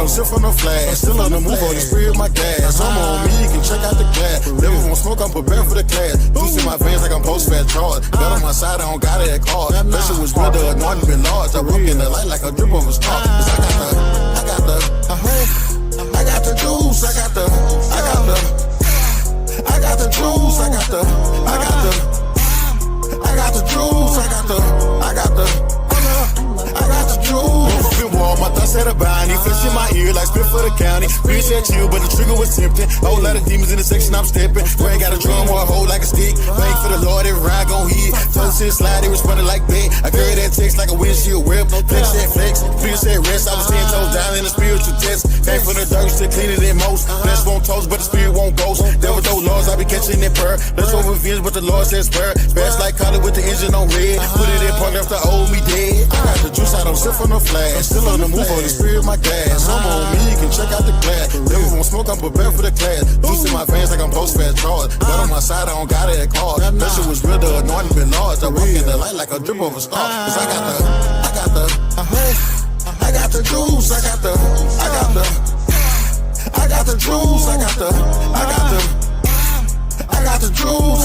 don't sip from no flash. Still on the move, on the spree of my gas. I'm on me, you can check out the glass. Never won't smoke, I'm prepared for the class. Juice in my veins like I'm post-fast charge. Got on my side, I don't got it at cars. Pressure was real, the anointing been large. I walk in the light like a drip of a star. Cause I got the juice, I got the juice, I got the juice, I got the juice, my thoughts had a bounty, flesh in my ear like spit for the county. Bitch said chill, but the trigger was tempting. Whole lot of demons in the section, I'm stepping. Brain got a drum or a hole like a stick. Bang for the Lord, every ride gon' hit. Toes in slide, they responded like that. I carry that text like a windshield whip. Flex said flex, fear said rest. I was 10 toes down in the spiritual test. Came from the dirt, still cleaner than most. Flesh won't toast, but the spirit won't ghost. Devil those laws, I be catching that purr. Let's over revenge, but the Lord says spur. Fast like collar with the engine on red. Put it in park after old me dead. I got the juice, I don't sip from no flash. Still on the move, on the spirit of my gas. I'm on me, you can check out the glass. Never won't smoke, I'm prepared for the class. Juice in my veins like I'm post-fast charge. Got on my side, I don't got it at cars. Pressure was real, the anointing been large. I walk in the light like a drip of a star. Cause I got the juice, I got the juice, I got the juice, I got the juice.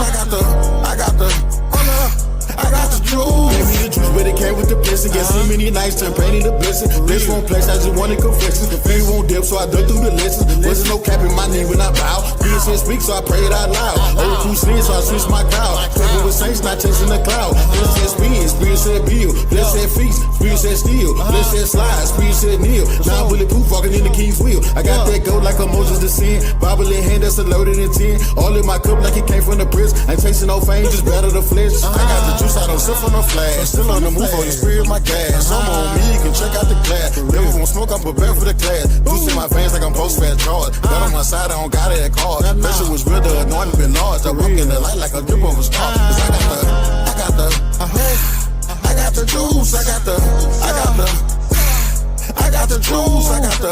Gave me the juice, but it came with the blessing. Guess so many nights turn pain into blessing. This won't flex, I just wanted confession. The fear won't dip, so I dug through the lessons. Wasn't no cap in my knee when I bow. Spirit said speak, so I prayed out loud. Old two sleeves, so I switched my crowd. Trouble with saints, not chasing the cloud. Spirit said spin, spirit said build. Bless said feast, spirit said steal. Bless said slide, spirit said kneel. Now I'm bulletproof, walking in the king's wheel. I got that gold like a Moses descend. Bible in hand, that's a loaded in 10. All in my cup like it came from the press. Ain't chasing no fame, just battle the flesh. I got the juice, I don't sip from no flash. Still on the move, on the spirit of my gas. I'm on me, you can check out the glass. Never won't smoke, I'm prepared for the class. Juice in my veins like I'm post-fast charge. Got on my side, I don't got it at cars. Pressure was real, the anointing been large. I walk in the light like a drip of a star. Cause I got the juice, I got the juice, I got the juice, I got the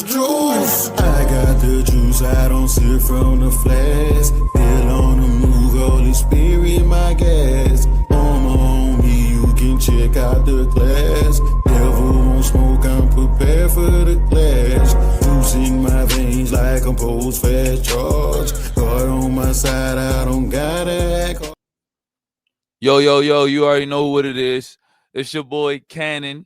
juice. I got the juice, I don't sip from the flask. Still on the move, Holy Spirit, my gas. On me, you can check out the class. Devil won't smoke, I'm prepared for the clash. Juice in my veins like I'm post-fast charge. God on my side, I don't gotta act. Yo, you already know what it is. It's your boy Cannon.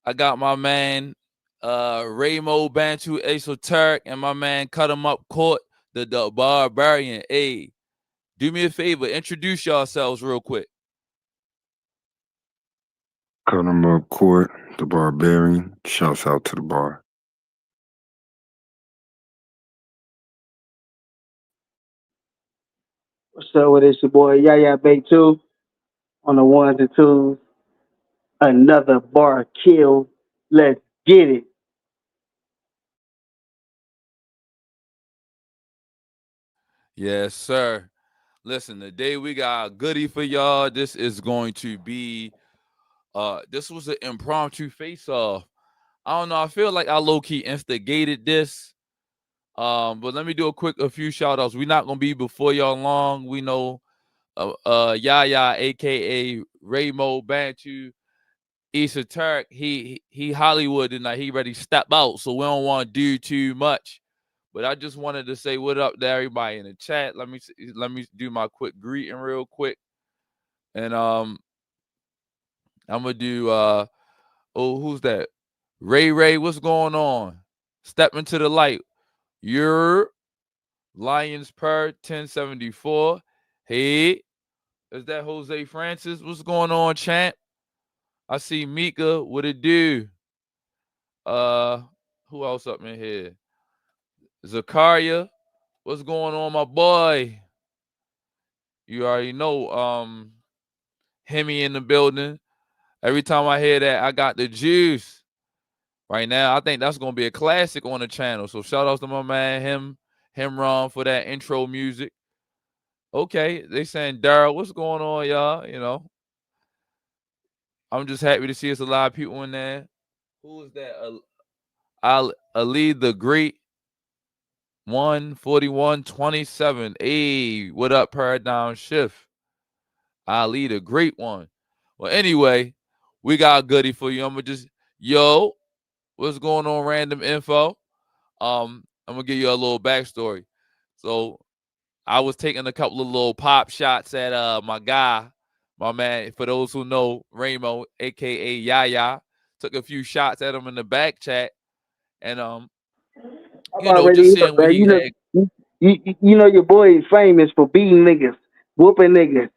I got my man Raymoe, Bantu, Esoteric, and my man Cut 'em Up Court, the Barbarian. Hey, do me a favor, introduce yourselves real quick. Cut 'em Up Court, the Barbarian. Shouts out to the bar. What's up with it? It's your boy Bantu on the ones and twos. Another bar kill. Let's get it. Yes, sir. Listen, today we got a goodie for y'all. This is going to be this was an impromptu face-off. I don't know. I feel like I low-key instigated this. But let me do a few shout-outs. We're not gonna be before y'all long. We know Yaya, aka Raymoe, Bantu, Esoteric, he Hollywood tonight. He ready to step out, so we don't want to do too much. But I just wanted to say what up to everybody in the chat. Let me do my quick greeting real quick. And I'm gonna do who's that? Ray, what's going on? Step into the light. Your Lions per 1074. Hey, is that Jose Francis? What's going on, champ? I see Mika. What it do? Who else up in here? Zakaria. What's going on, my boy? You already know. Hemi in the building. Every time I hear that, I got the juice. Right now, I think that's gonna be a classic on the channel. So shout outs to my man, Ron, for that intro music. Okay, they saying Daryl, what's going on, y'all? You know, I'm just happy to see it's a lot of people in there. Who is that? Ali the Great. 141.27. Hey, what up, Paradigm Shift? Ali the Great One. Well, anyway, we got a goodie for you. I'm gonna just what's going on? Random info. I'm gonna give you a little backstory. So I was taking a couple of little pop shots at my guy, my man. For those who know, Raymoe, aka Yaya, took a few shots at him in the back chat, and I'm just already up, seeing what man. he had. You know your boy is famous for beating niggas, whooping niggas,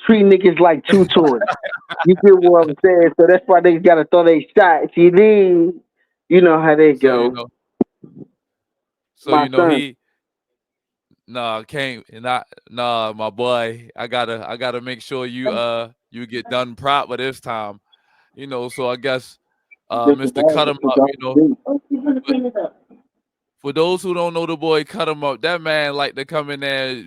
treating niggas like two toys. You feel what I'm saying? So that's why they gotta throw their shots. You know how they So go. My son. he can't not my boy. I gotta make sure you get done proper this time. So I guess Mr. Cut him up. But for those who don't know the boy, Cut him up. That man like to come in there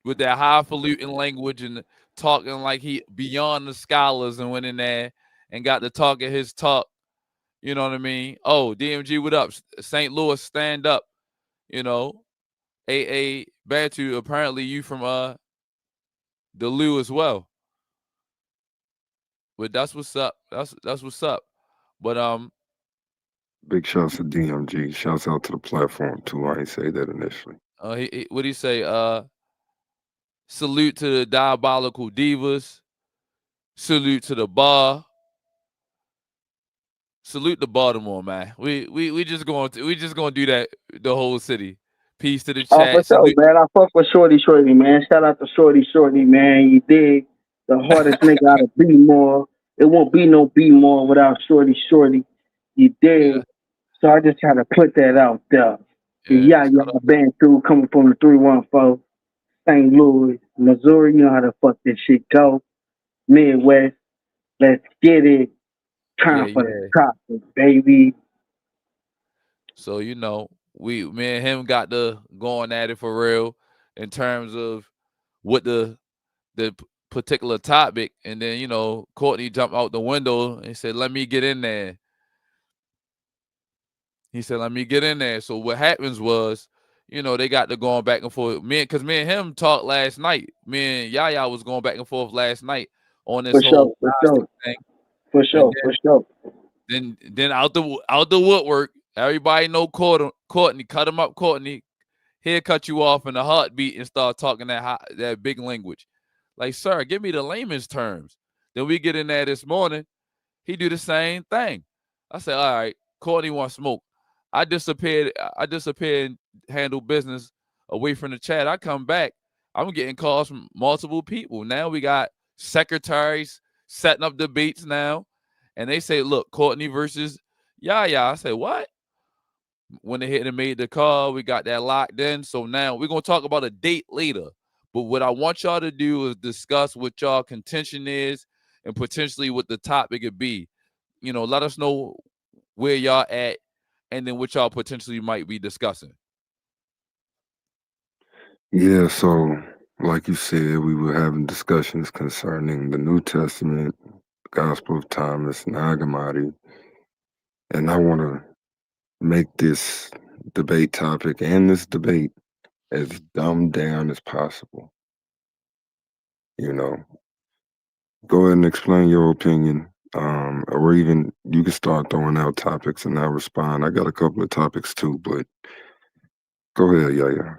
with that highfalutin language and talking like he beyond the scholars, and went in there and got to talking his talk. You know what I mean? Oh, DMG, what up? St. Louis, stand up. You know, AA Bantu. Apparently, you from the Lou as well. But that's what's up. That's what's up. But Big shouts to DMG. Shouts out to the platform too. I ain't say that initially. what do you say? Salute to the diabolical divas. Salute to the bar. Salute to Baltimore, man. We just going to do that the whole city. Peace to the Oh, for chat. sure, Salute. man. I fuck with Shorty, man. Shout out to Shorty, man. You dig? The hardest nigga out of B-More. It won't be no B-More without Shorty. You Yeah, dig? So I just had to put that out there. yeah. Shout Yeah, Bantu coming from the 314, St. Louis, Missouri. You know how the fuck this shit go. Midwest. Let's get it. yeah, Time for the yeah. topic, baby. So me and him got to going at it for real in terms of what the particular topic, and then Courtney jumped out the window and said, "Let me get in there." He said, "Let me get in there." So what happens was, they got to going back and forth. Because me and him talked last night. Me and Yaya was going back and forth last night on this For sure, whole for Gnostic sure, thing, for and sure, for sure. then out the woodwork, everybody know Courtney, cut him up, Courtney. He'll cut you off in a heartbeat and start talking that big language. Like, sir, give me the layman's terms. Then we get in there this morning. He do the same thing. I said, all right, Courtney wants smoke. I disappeared and handled business away from the chat. I come back. I'm getting calls from multiple people. Now we got secretaries setting up debates now. And they say, look, Courtney versus Yaya. I say, what? When they hit and made the call, we got that locked in. So now we're going to talk about a date later. But what I want y'all to do is discuss what y'all contention is and potentially what the topic could be. Let us know where y'all at and then what y'all potentially might be discussing. Yeah, so like you said, we were having discussions concerning the New Testament, Gospel of Thomas, Nag Hammadi, and I want to make this debate topic and this debate as dumbed down as possible. Go ahead and explain your opinion, or even you can start throwing out topics and I'll respond. I got a couple of topics too, but go ahead, Yaya.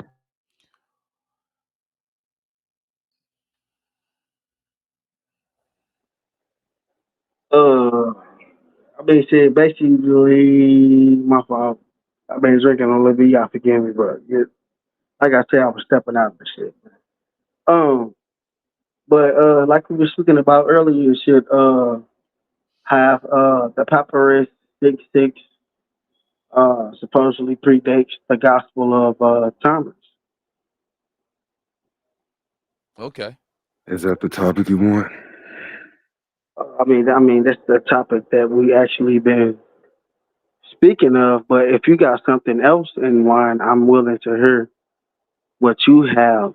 I've been saying basically my fault. I've been drinking a little bit. Y'all forgive me, but yeah, like I said, I was stepping out of the shit. Um, but like we were speaking about earlier, should have the papyrus 66 supposedly predates the Gospel of Thomas. Okay. Is that the topic you want? I mean that's the topic that we actually been speaking of. But if you got something else in mind, I'm willing to hear what you have.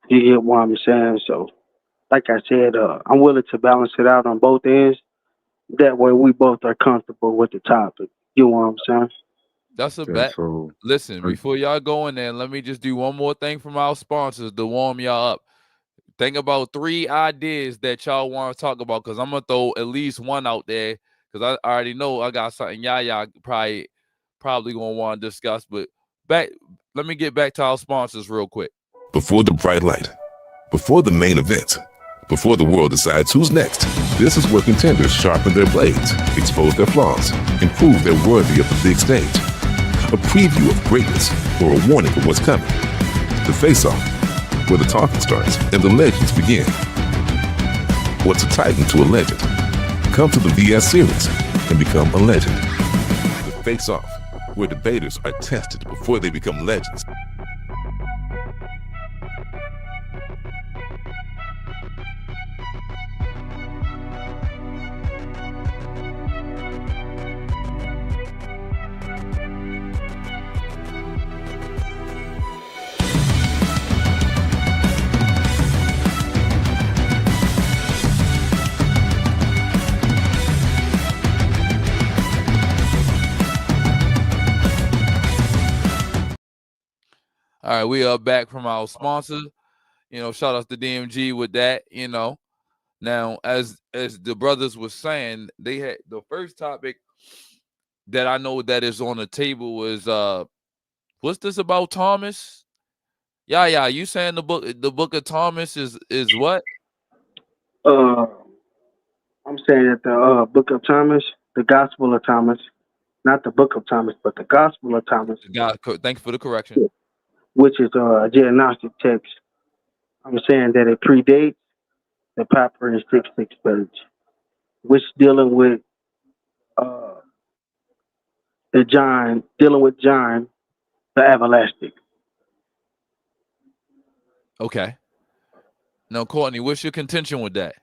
You get what I'm saying? So, like I said, I'm willing to balance it out on both ends. That way, we both are comfortable with the topic. You know what I'm saying? That's a Okay, bet. so Listen, are, before y'all go in there, let me just do one more thing from our sponsors to warm y'all up. Think about 3 ideas that y'all want to talk about, because I'm gonna throw at least one out there, because I already know I got something y'all probably gonna want to discuss. But let me get back to our sponsors real quick. Before the bright light, before the main event, before the world decides who's next, this is where contenders sharpen their blades, expose their flaws, and prove they're worthy of the big stage. A preview of greatness or a warning of what's coming. The face-off, where the talking starts and the legends begin. What's a titan to a legend? Come to the VS series and become a legend. The face-off, where debaters are tested before they become legends. All right, we are back from our sponsor. Shout out to DMG with that. Now as the brothers was saying, they had the first topic that I know that is on the table was what's this about Thomas? Yeah, you saying the book of Thomas is what? I'm saying that the book of Thomas, the Gospel of Thomas, not the book of Thomas, but the Gospel of Thomas. God, thank you for the correction. Which is a geognostic text. I'm saying that it predates the Papyrus 666, which dealing with John the everlasting. Okay. Now, Courtney, what's your contention with that?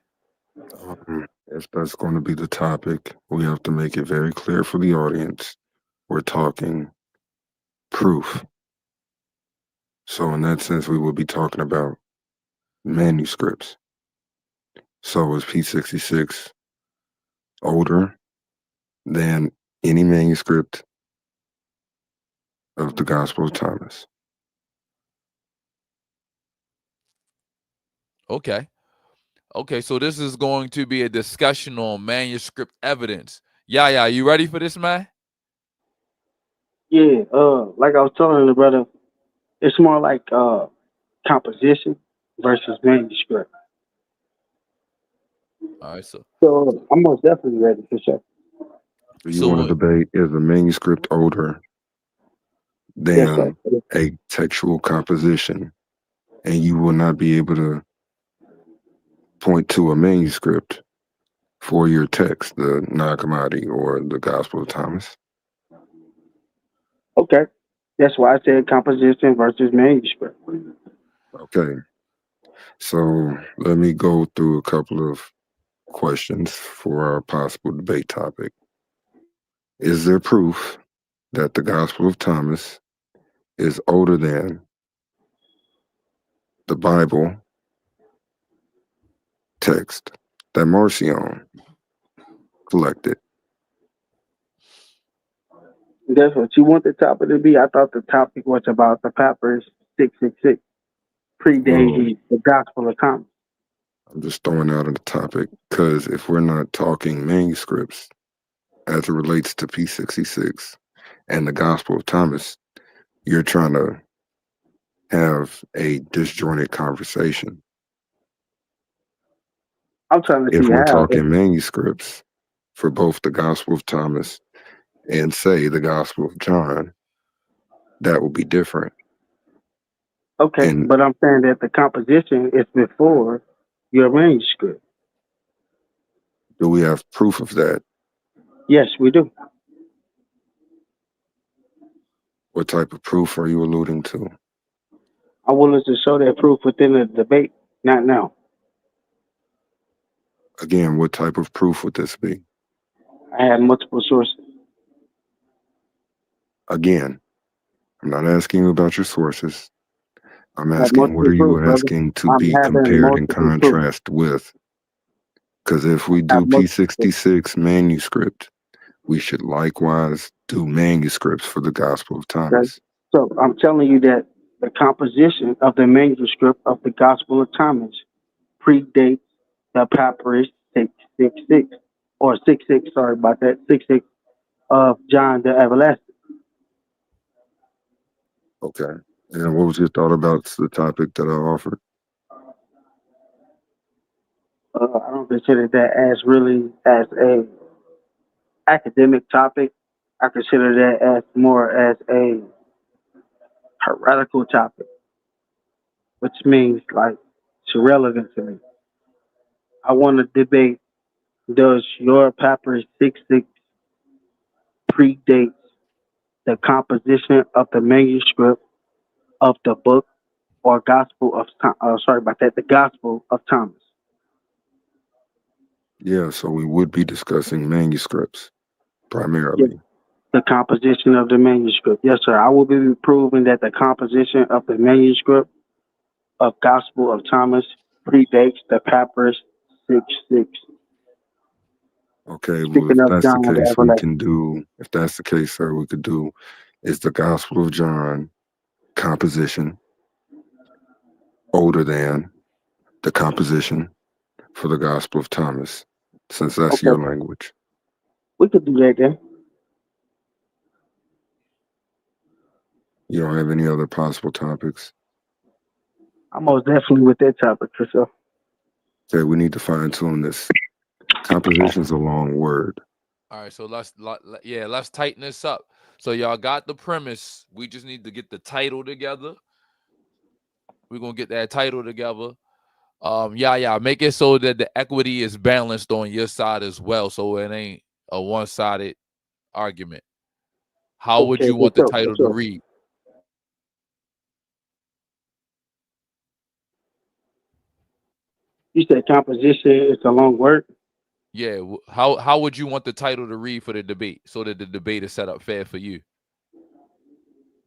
If that's going to be the topic, we have to make it very clear for the audience. We're talking proof. So in that sense, we will be talking about manuscripts. So is P66 older than any manuscript of the Gospel of Thomas? Okay, so this is going to be a discussion on manuscript evidence. Yeah, you ready for this, man? Yeah, like I was telling the brother, it's more like composition versus manuscript. All right, so I'm most definitely ready for sure. You want to debate, is a manuscript older than a textual composition? And you will not be able to point to a manuscript for your text, the Nag Hammadi or the Gospel of Thomas. Okay. That's why I said composition versus manuscript. Okay. So let me go through a couple of questions for our possible debate topic. Is there proof that the Gospel of Thomas is older than the Bible text that Marcion collected? That's what you want the topic to be? I thought the topic was about the Papyrus 666, predating the Gospel of Thomas. I'm just throwing out a topic because if we're not talking manuscripts as it relates to P66 and the Gospel of Thomas, you're trying to have a disjointed conversation. I'm trying to see if we're how. talking manuscripts for both the Gospel of Thomas and say the Gospel of John, that will be different. Okay, but I'm saying that the composition is before your manuscript. Do we have proof of that? Yes, we do. What type of proof are you alluding to? I'm willing to show that proof within the debate, not now. Again, what type of proof would this be? I had multiple sources. Again, I'm not asking you about your sources. I'm asking, what are you asking to be compared and contrast with? Because if we do P66 manuscript, we should likewise do manuscripts for the Gospel of Thomas. So I'm telling you that the composition of the manuscript of the Gospel of Thomas predates the papyrus 666 or 66. Sorry about that. 66 of John the Everlasting. Okay. And what was your thought about the topic that I offered? I don't consider that as really as a academic topic. I consider that as more as a heretical topic, which means like it's irrelevant to me. I want to debate, does your papyrus 66 predates the composition of the manuscript of the book or gospel of sorry about that, the gospel of Thomas? Yeah, so we would be discussing manuscripts Yes, primarily. the composition of the manuscript. Yes, sir. I will be proving that the composition of the manuscript of Gospel of Thomas predates the papyrus 66. Okay, well, Speaking if of that's the John the case, Everlasting. if that's the case, sir, we could do is the Gospel of John composition older than the composition for the Gospel of Thomas, since that's Okay, your language. we could do that then. You don't have any other possible topics? I'm most definitely with that topic for sure. Okay, we need to fine tune this. Composition is a long word. All right, so let's tighten this up. So y'all got the premise. We just need to get the title together. We're gonna get that title together. Make it so that the equity is balanced on your side as well, so it ain't a one-sided argument. How would Okay, you for want the sure, for title to sure. read? You said composition is a long word. Yeah, how would you want the title to read for the debate so that the debate is set up fair for you?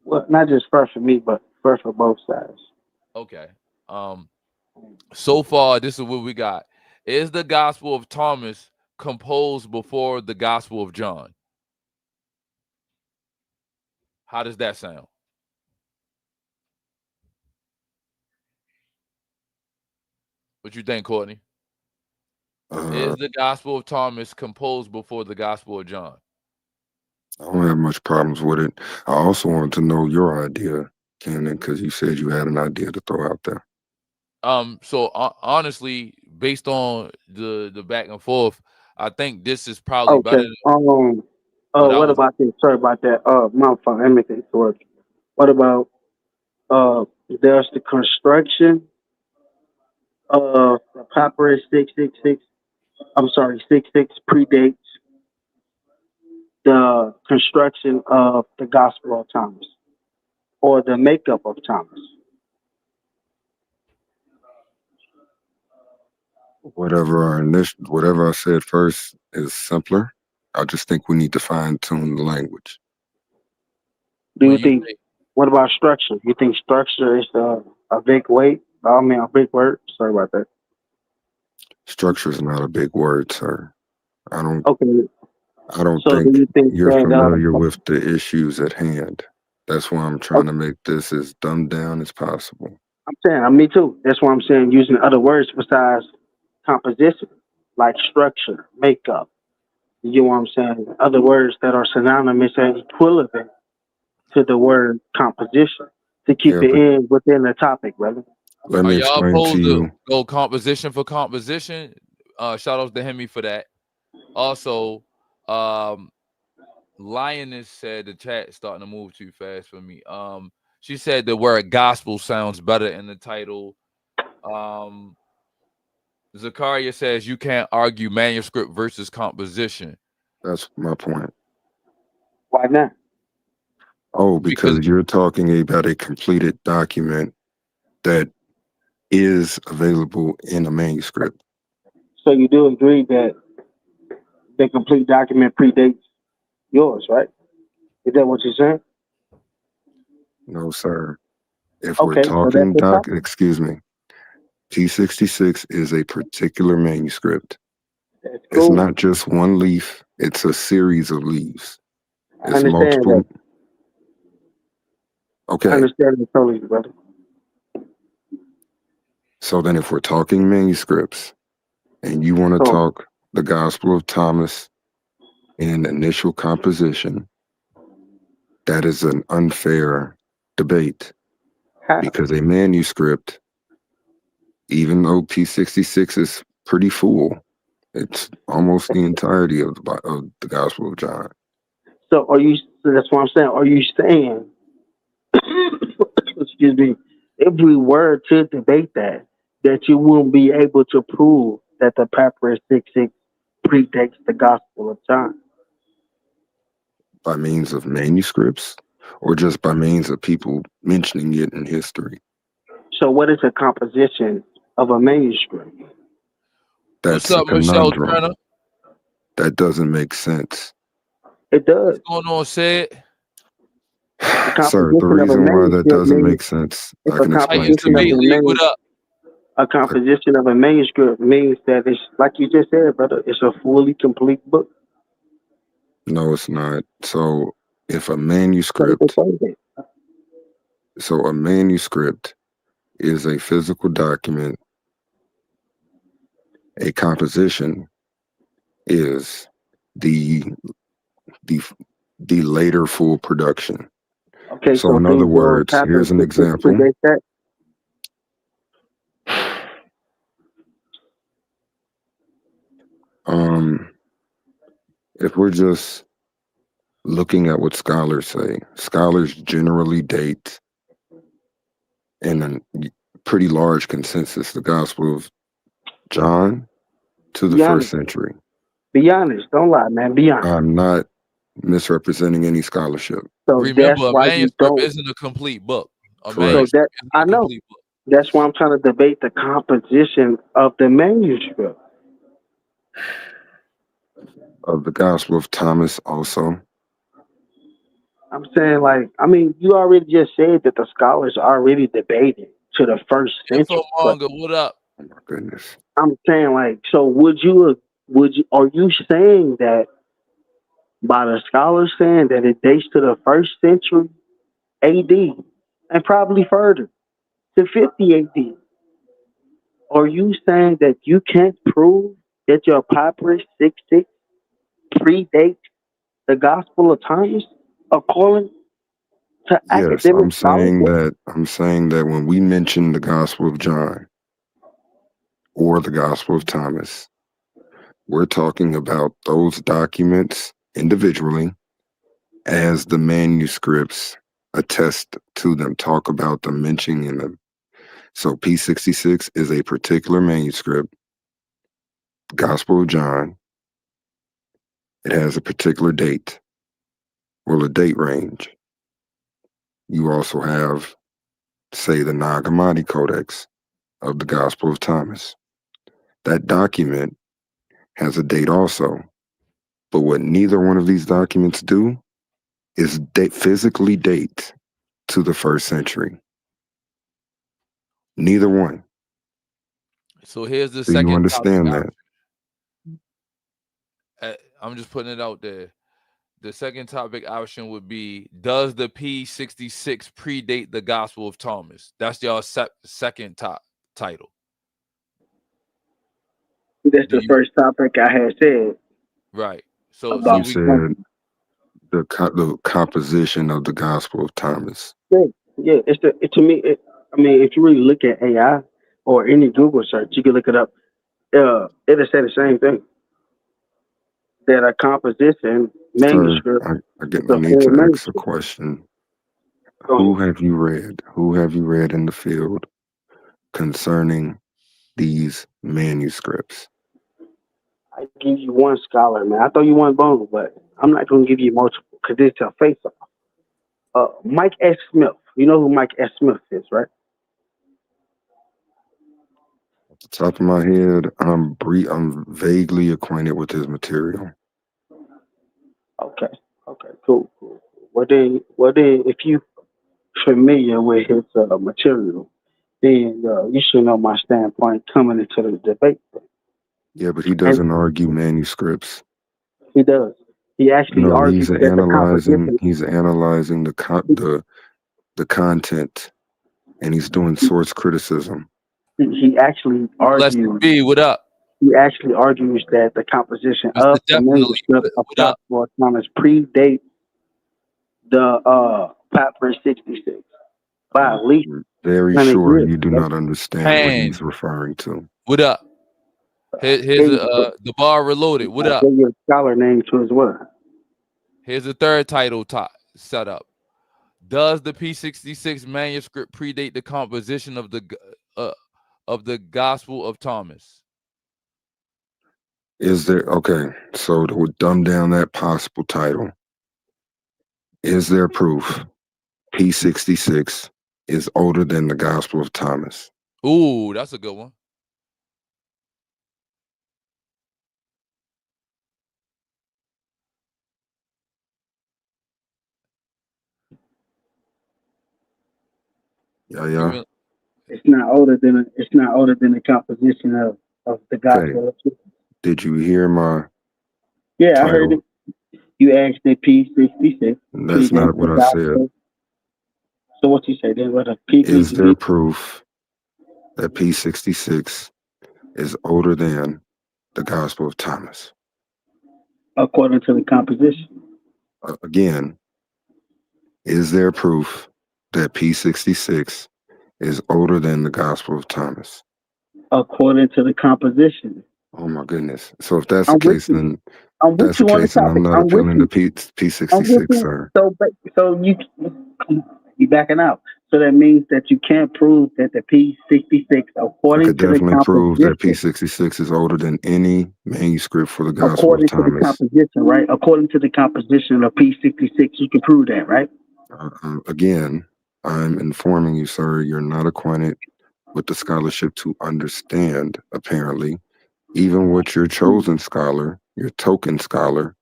Well, not just first for me, but first for both sides. Okay. So far, this is what we got. Is the Gospel of Thomas composed before the Gospel of John? How does that sound? What you think, Courtney? Uh, Is the Gospel of Thomas composed before the Gospel of John? I don't have much problems with it. I also wanted to know your idea, Cannon, because you said you had an idea to throw out there. Honestly, based on the back and forth, I think this is probably better Okay. than what I What was. about this? Sorry about that. My phone. Let me think. What about there's the construction of the papyrus 666. I'm sorry, 66 predates the construction of the Gospel of Thomas or the makeup of Thomas. Whatever I said first is simpler. I just think we need to fine tune the language. Do When you you think? say What about structure? You think structure is a big weight? I mean, a big word. Sorry about that. Structure is not a big word, sir. I don't Okay. I don't So do think you think you're that? familiar with the issues at hand. That's why I'm trying to make this as dumbed down as possible. I'm saying, me too. That's why I'm saying using other words besides composition, like structure, makeup. You know what I'm saying? Other words that are synonymous and equivalent to the word composition to keep Yeah, it but in within the topic, brother. let are me y'all explain to opposed to you. go composition for composition? Shout outs to Hemi for that. Also, um, Lioness said the chat starting to move too fast for me. She said the word gospel sounds better in the title. Um, Zakaria says you can't argue manuscript versus composition That's my point. Why not? Oh, because because you're talking about a completed document that is available in a manuscript. So you do agree that the complete document predates yours, right? Is that what you're saying? No, sir. If we're Okay, so that's talking the topic. excuse me, T66 is a particular manuscript. That's It's cool. not just one leaf, it's a series of leaves. I It's understand that. multiple. I Okay, understand it totally, brother. So then if we're talking manuscripts and you want to So talk the Gospel of Thomas in initial composition, that is an unfair debate how? because a manuscript, even though P66 is pretty full, it's almost the entirety of the Gospel of John. So that's what I'm saying. Are you saying, excuse me, if we were to debate that you wouldn't be able to prove that the Papyrus 66 predates the Gospel of John? By means of manuscripts or just by means of people mentioning it in history? So what is a composition of a manuscript? That's What's up, a Michelle conundrum. Turner? That doesn't make sense. It does. What's going on, said? The Sir, the composition of a reason why that manuscript doesn't means make sense, if I a can How explain you to composition of debate you. league? What up? a composition of a manuscript means that it's like you just said, brother. It's a fully complete book. No, it's not. So if a So manuscript, it's a manuscript is a physical document, a composition is the the later full production. okay, So so in other things will words, happen here's an to example. predate that. If we're just looking at what scholars say, scholars generally date in a pretty large consensus the Gospel of John to the Be first honest. century. Be honest. Don't lie, man. Be honest. I'm not misrepresenting any scholarship. So that's Remember, a why you manuscript don't. isn't a complete book. A Correct. So manuscript that isn't I a know. complete book. That's why I'm trying to debate the composition of the manuscript. Of the Gospel of Thomas also. I'm saying, like, I mean, you already just said that the scholars already debated to the first century, but Infomonger, what up? Oh my goodness. I'm saying, like, so are you saying that by the scholars saying that it dates to the first century AD and probably further to 50 AD? Are you saying that you can't prove that your Papyrus 66 predates the Gospel of Thomas according to Yes, academic scholarship? I'm saying that when we mention the Gospel of John or the Gospel of Thomas, we're talking about those documents individually as the manuscripts attest to them, talk about them, mentioning them. So P66 is a particular manuscript, Gospel of John. It has a particular date, well, a date range. You also have, say, the Nag Hammadi Codex of the Gospel of Thomas. That document has a date also. But what neither one of these documents do is physically date to the first century. Neither one. So here's the Do you second understand topic. that? I'm just putting it out there. The second topic option would be: does the P66 predate the Gospel of Thomas? That's your second title. That's Do the you first topic I had said right? So about. You said the composition of the Gospel of Thomas. Yeah, to me. I mean, if you really look at AI or any Google search, you can look it up. It'll say the same thing. That a composition Sir, manuscript I is a need full to ask a manuscript. question. Go Who ahead. have you read? Who have you read in the field concerning these manuscripts? I give you one scholar, man. I thought you wanted both, but I'm not going to give you multiple because it's a face-off. Mike S. Smith. You know who Mike S. Smith is, right? Off the top of my head, I'm vaguely acquainted with his material. Okay. Okay. Cool. Well then, if you familiar with his material, then you should know my standpoint coming into the debate. Yeah, but he And doesn't argue manuscripts. he does. He actually No, argues that the composition. he's analyzing the content, and he's doing source criticism. He actually Bless argues. B, what up? He actually argues that the composition Mr. of the Definitely, manuscript of what up? Gospel of Thomas predates the Papyrus 66 by at least I'm very 100 sure years. you do Right? not understand what Pan, he's referring to. what up? Here's Gave you- the bar reloaded. What I up? gave you a scholar name to as well. Here's the third title set up. Does the P66 manuscript predate the composition of the Gospel of Thomas? Is there, okay, so to dumb down that possible title, is there proof P66 is older than the Gospel of Thomas? Ooh, that's a good one. Yeah. It's not older than the composition of the Okay. Gospel. Did you hear my Yeah, I heard it. title? You asked the P66. That's not what I said. So what you say then? What a Is P66? there proof that P66 is older than the Gospel of Thomas? According to the composition. Again, is there proof that P66 is older than the Gospel of Thomas? According to the composition. Oh my goodness. So if that's I'm the with case, you. then I'm with that's the you on the case, and topic. I'm not I'm with appealing you. to I'm with P66, you. sir. So you backing out. So that means that you can't prove that the P66, I according could to the definitely prove that composition, P66 is older than any manuscript for the Gospel of according to the Thomas. composition, right? According to the composition of P66, you can prove that, right? Again, I'm informing you, sir, you're not acquainted with the scholarship to understand, apparently, even what your chosen scholar, your token scholar,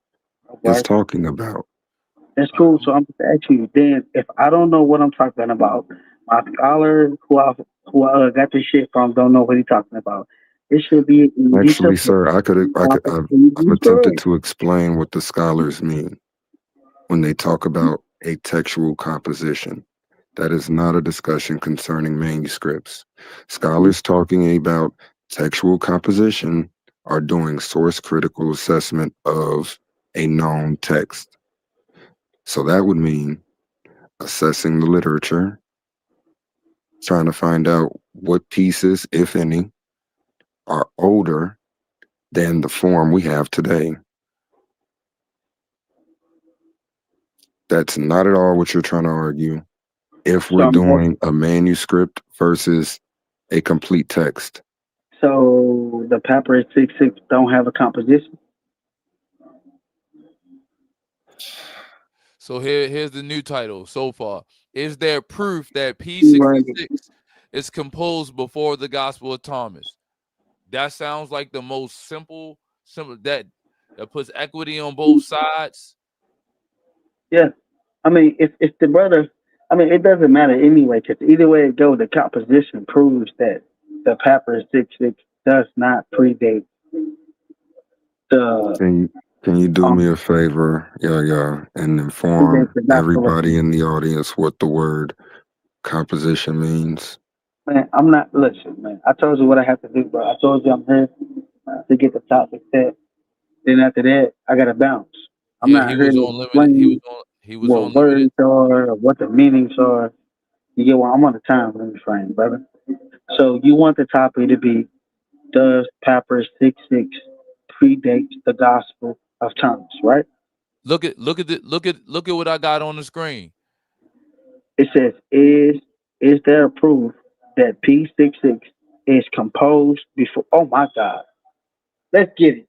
is Right. talking about. That's cool. So I'm just asking you, then, if I don't know what I'm talking about, my scholar who I got this shit from don't know what he's talking about. It should be easy Actually, to sir, I've attempted to explain what the scholars mean when they talk about a textual composition. That is not a discussion concerning manuscripts. Scholars talking about textual composition are doing source critical assessment of a known text. So that would mean assessing the literature, trying to find out what pieces, if any, are older than the form we have today. That's not at all what you're trying to argue. If we're doing a manuscript versus a complete text. So the Papyrus 66 don't have a composition? So here's the new title so far. Is there proof that P66 is composed before the Gospel of Thomas? That sounds like the most simple that puts equity on both sides. Yeah. I mean, if the brother, I mean, it doesn't matter anyway, because either way it goes, the composition proves that the Papyrus 66 does not predate the. Can you do me a favor, and inform everybody in the audience what the word composition means? Man, I'm not, listen, man, I told you what I have to do, bro. I told you I'm here to get the topic set. Then after that, I got to bounce. I'm not here to explain what words are or what the meanings are. You get what I'm on the time frame, brother. So you want the topic to be, does Papyrus 66 predates the Gospel of Thomas, right? Look at what I got on the screen. It says, is there proof that P66 is composed before? Oh my God, let's get it.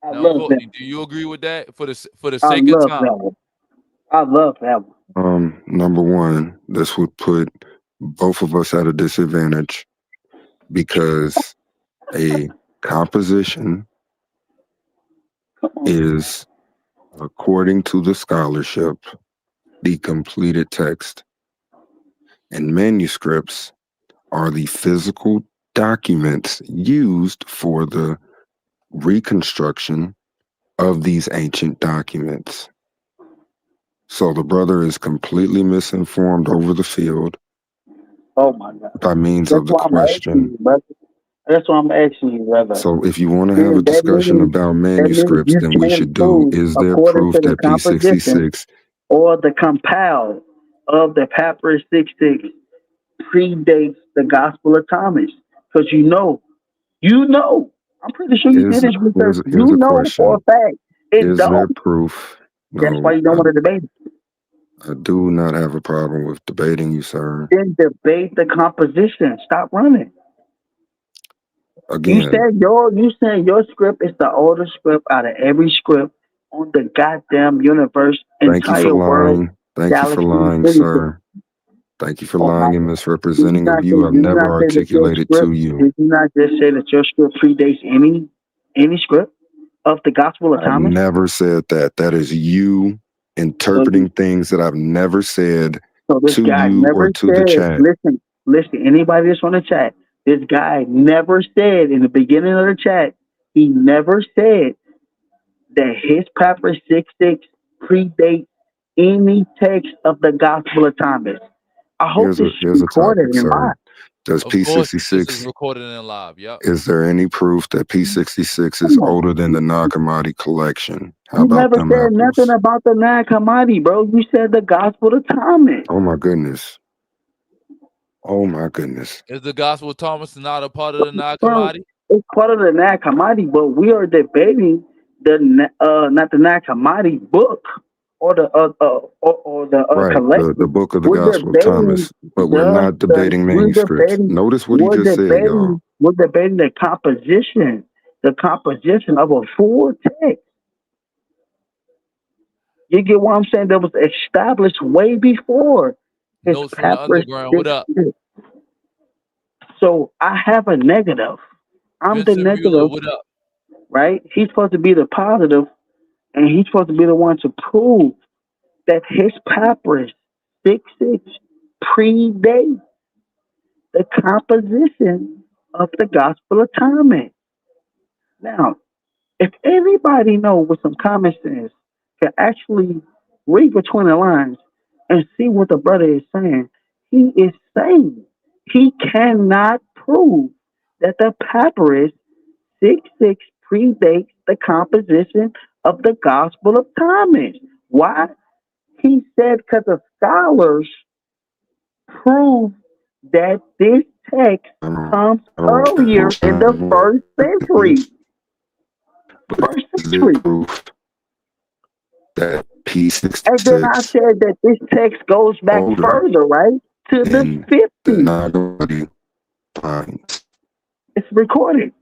I now, love Courtney, that. do you agree with that for the I sake of love time? that one. I love that one. Number one, this would put both of us at a disadvantage because a composition is, according to the scholarship, the completed text, and manuscripts are the physical documents used for the reconstruction of these ancient documents. So the brother is completely misinformed over the field. Oh my God. by means That's of the why I'm asking question. you, brother. That's why I'm asking you, brother. So if you want to have a Then discussion about that means manuscripts, you then we can should do, prove, is there according proof to the that composition P66 or the compile of the Papyrus 66 predates the Gospel of Thomas. Because you know, I'm pretty sure you did is, this research. here's You a know for a question. fact it Is there don't. proof? That's why No, you don't want to debate it. I do not have a problem with debating you, sir. Then debate the composition. Stop running. You Again, said your script is the oldest script out of every script on the goddamn universe, thank you for entire world, lying. Thank you for galaxy, lying, anything. sir. Thank you for Oh my lying and God. misrepresenting a view I've Did you never not say that your articulated to script? you. Did you not just say that your script predates any script of the Gospel of I Thomas? never said that. That is you So, interpreting things that I've never said so this to guy you or never to the said. chat. Listen. Anybody that's on the chat, this guy never said in the beginning of the chat. He never said that his Papyrus 66 predates any text of the Gospel of Thomas. I hope this is Here's a recorded topic, in sir. live. Does Of course, this is P66, recorded in live. Yep. is there any proof that P66 is Come on. older than the Nag Hammadi collection? How You about never them said nothing apples? about the Nag Hammadi, bro. You said the Gospel of Thomas. Oh my goodness. Oh my goodness. Is the Gospel of Thomas not a part of the Nag Bro, Hammadi? it's part of the Nag Hammadi, but we are debating not the Nag Hammadi book or the Right. The collection. book of the We're Gospel of debating Thomas, but we're not debating manuscripts. Notice what he just said, y'all. we're debating the composition of a full text. You get what I'm saying? That was established way before his Notes from the Papyrus underground. What up? 66. So I have a negative. I'm the Vincent Mueller. negative, What up? right? He's supposed to be the positive, and he's supposed to be the one to prove that his Papyrus 66 predates the composition of the Gospel of Thomas. Now, if anybody knows with some common sense can actually read between the lines and see what the brother is saying, he is saying he cannot prove that the Papyrus 66 predates the composition of the Gospel of Thomas. Why? He said because the scholars prove that this text comes earlier in the first century. First Is there century. proof that And then I P66 said that this text goes back older further, right? To the than the 50s. Nag Hammadi finds? It's recorded.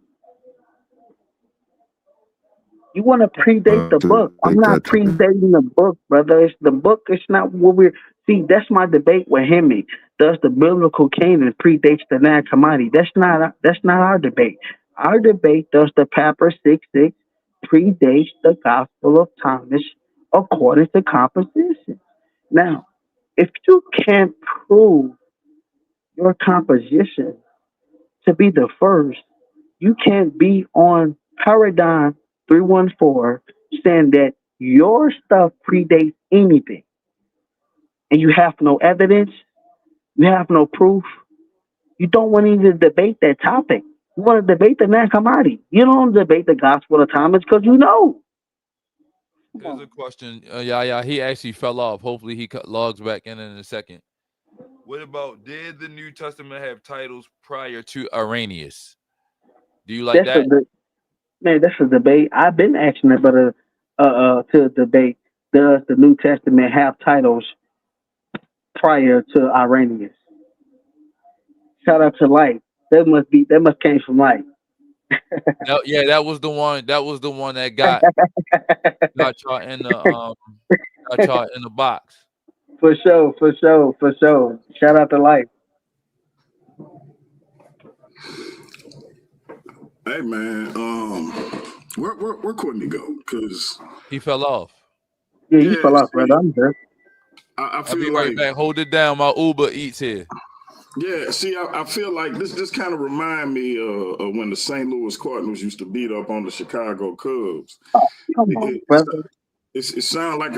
You want to predate the To book. I'm take not that to me. predating the book, brother. It's the book. It's not what we're... See, that's my debate with Hemi. Does the biblical canon predates the Nag Hammadi? That's not our debate. Our debate, does the Papyrus 66 predates the Gospel of Thomas according to composition? Now, if you can't prove your composition to be the first, you can't be on Paradigm 314 saying that your stuff predates anything and you have no evidence, you have no proof. You don't want to even debate that topic. You want to debate the Nag Hammadi. You don't debate the Gospel of Thomas because you know. Here's a question. Yeah. He actually fell off. Hopefully, he logs back in a second. What about, did the New Testament have titles prior to Irenaeus? Do you like that? That's a debate. I've been asking it, but to debate, does the New Testament have titles prior to Irenaeus? Shout out to Light. That must came from Light. That was the one. That was the one that got y'all in the box. For sure. Shout out to Light. Hey man, where Courtney go? Cause He fell off. Yeah, you fell off, brother. I'm here. I I'll feel be right like back. Hold it down. My Uber Eats here. yeah. See, I feel like this kind of remind me of when the St. Louis Cardinals used to beat up on the Chicago Cubs. Oh, come on, brother. It sound like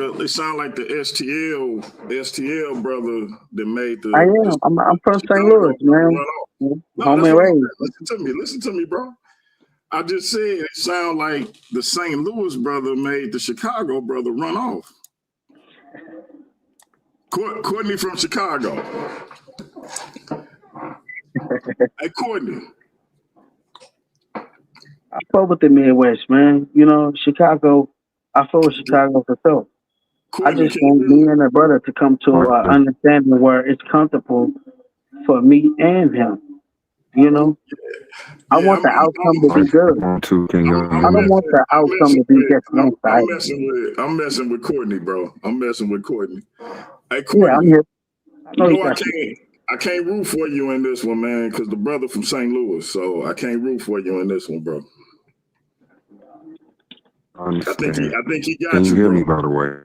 the STL brother that made the. I am. I'm from St. Louis, man. No, Home that's and what I'm raised. saying. Listen to me, bro. I just said it sound like the St. Louis brother made the Chicago brother run off. Courtney from Chicago. Hey, Courtney. I fuck with the Midwest, man. You know, Chicago. I fuck with Chicago for sure. I Courtney, just want me and a brother to come to an understanding where it's comfortable for me and him. You know, I want the outcome to be good. I don't want the outcome to be just one sided. I'm messing with Courtney, bro. I'm messing with Courtney. Hey, Yeah, I'm Courtney. here. I know You you know got you. I can't root for you in this one, man, because the brother from St. Louis. So I can't root for you in this one, bro. I think he got Can you hear bro. me, by the way?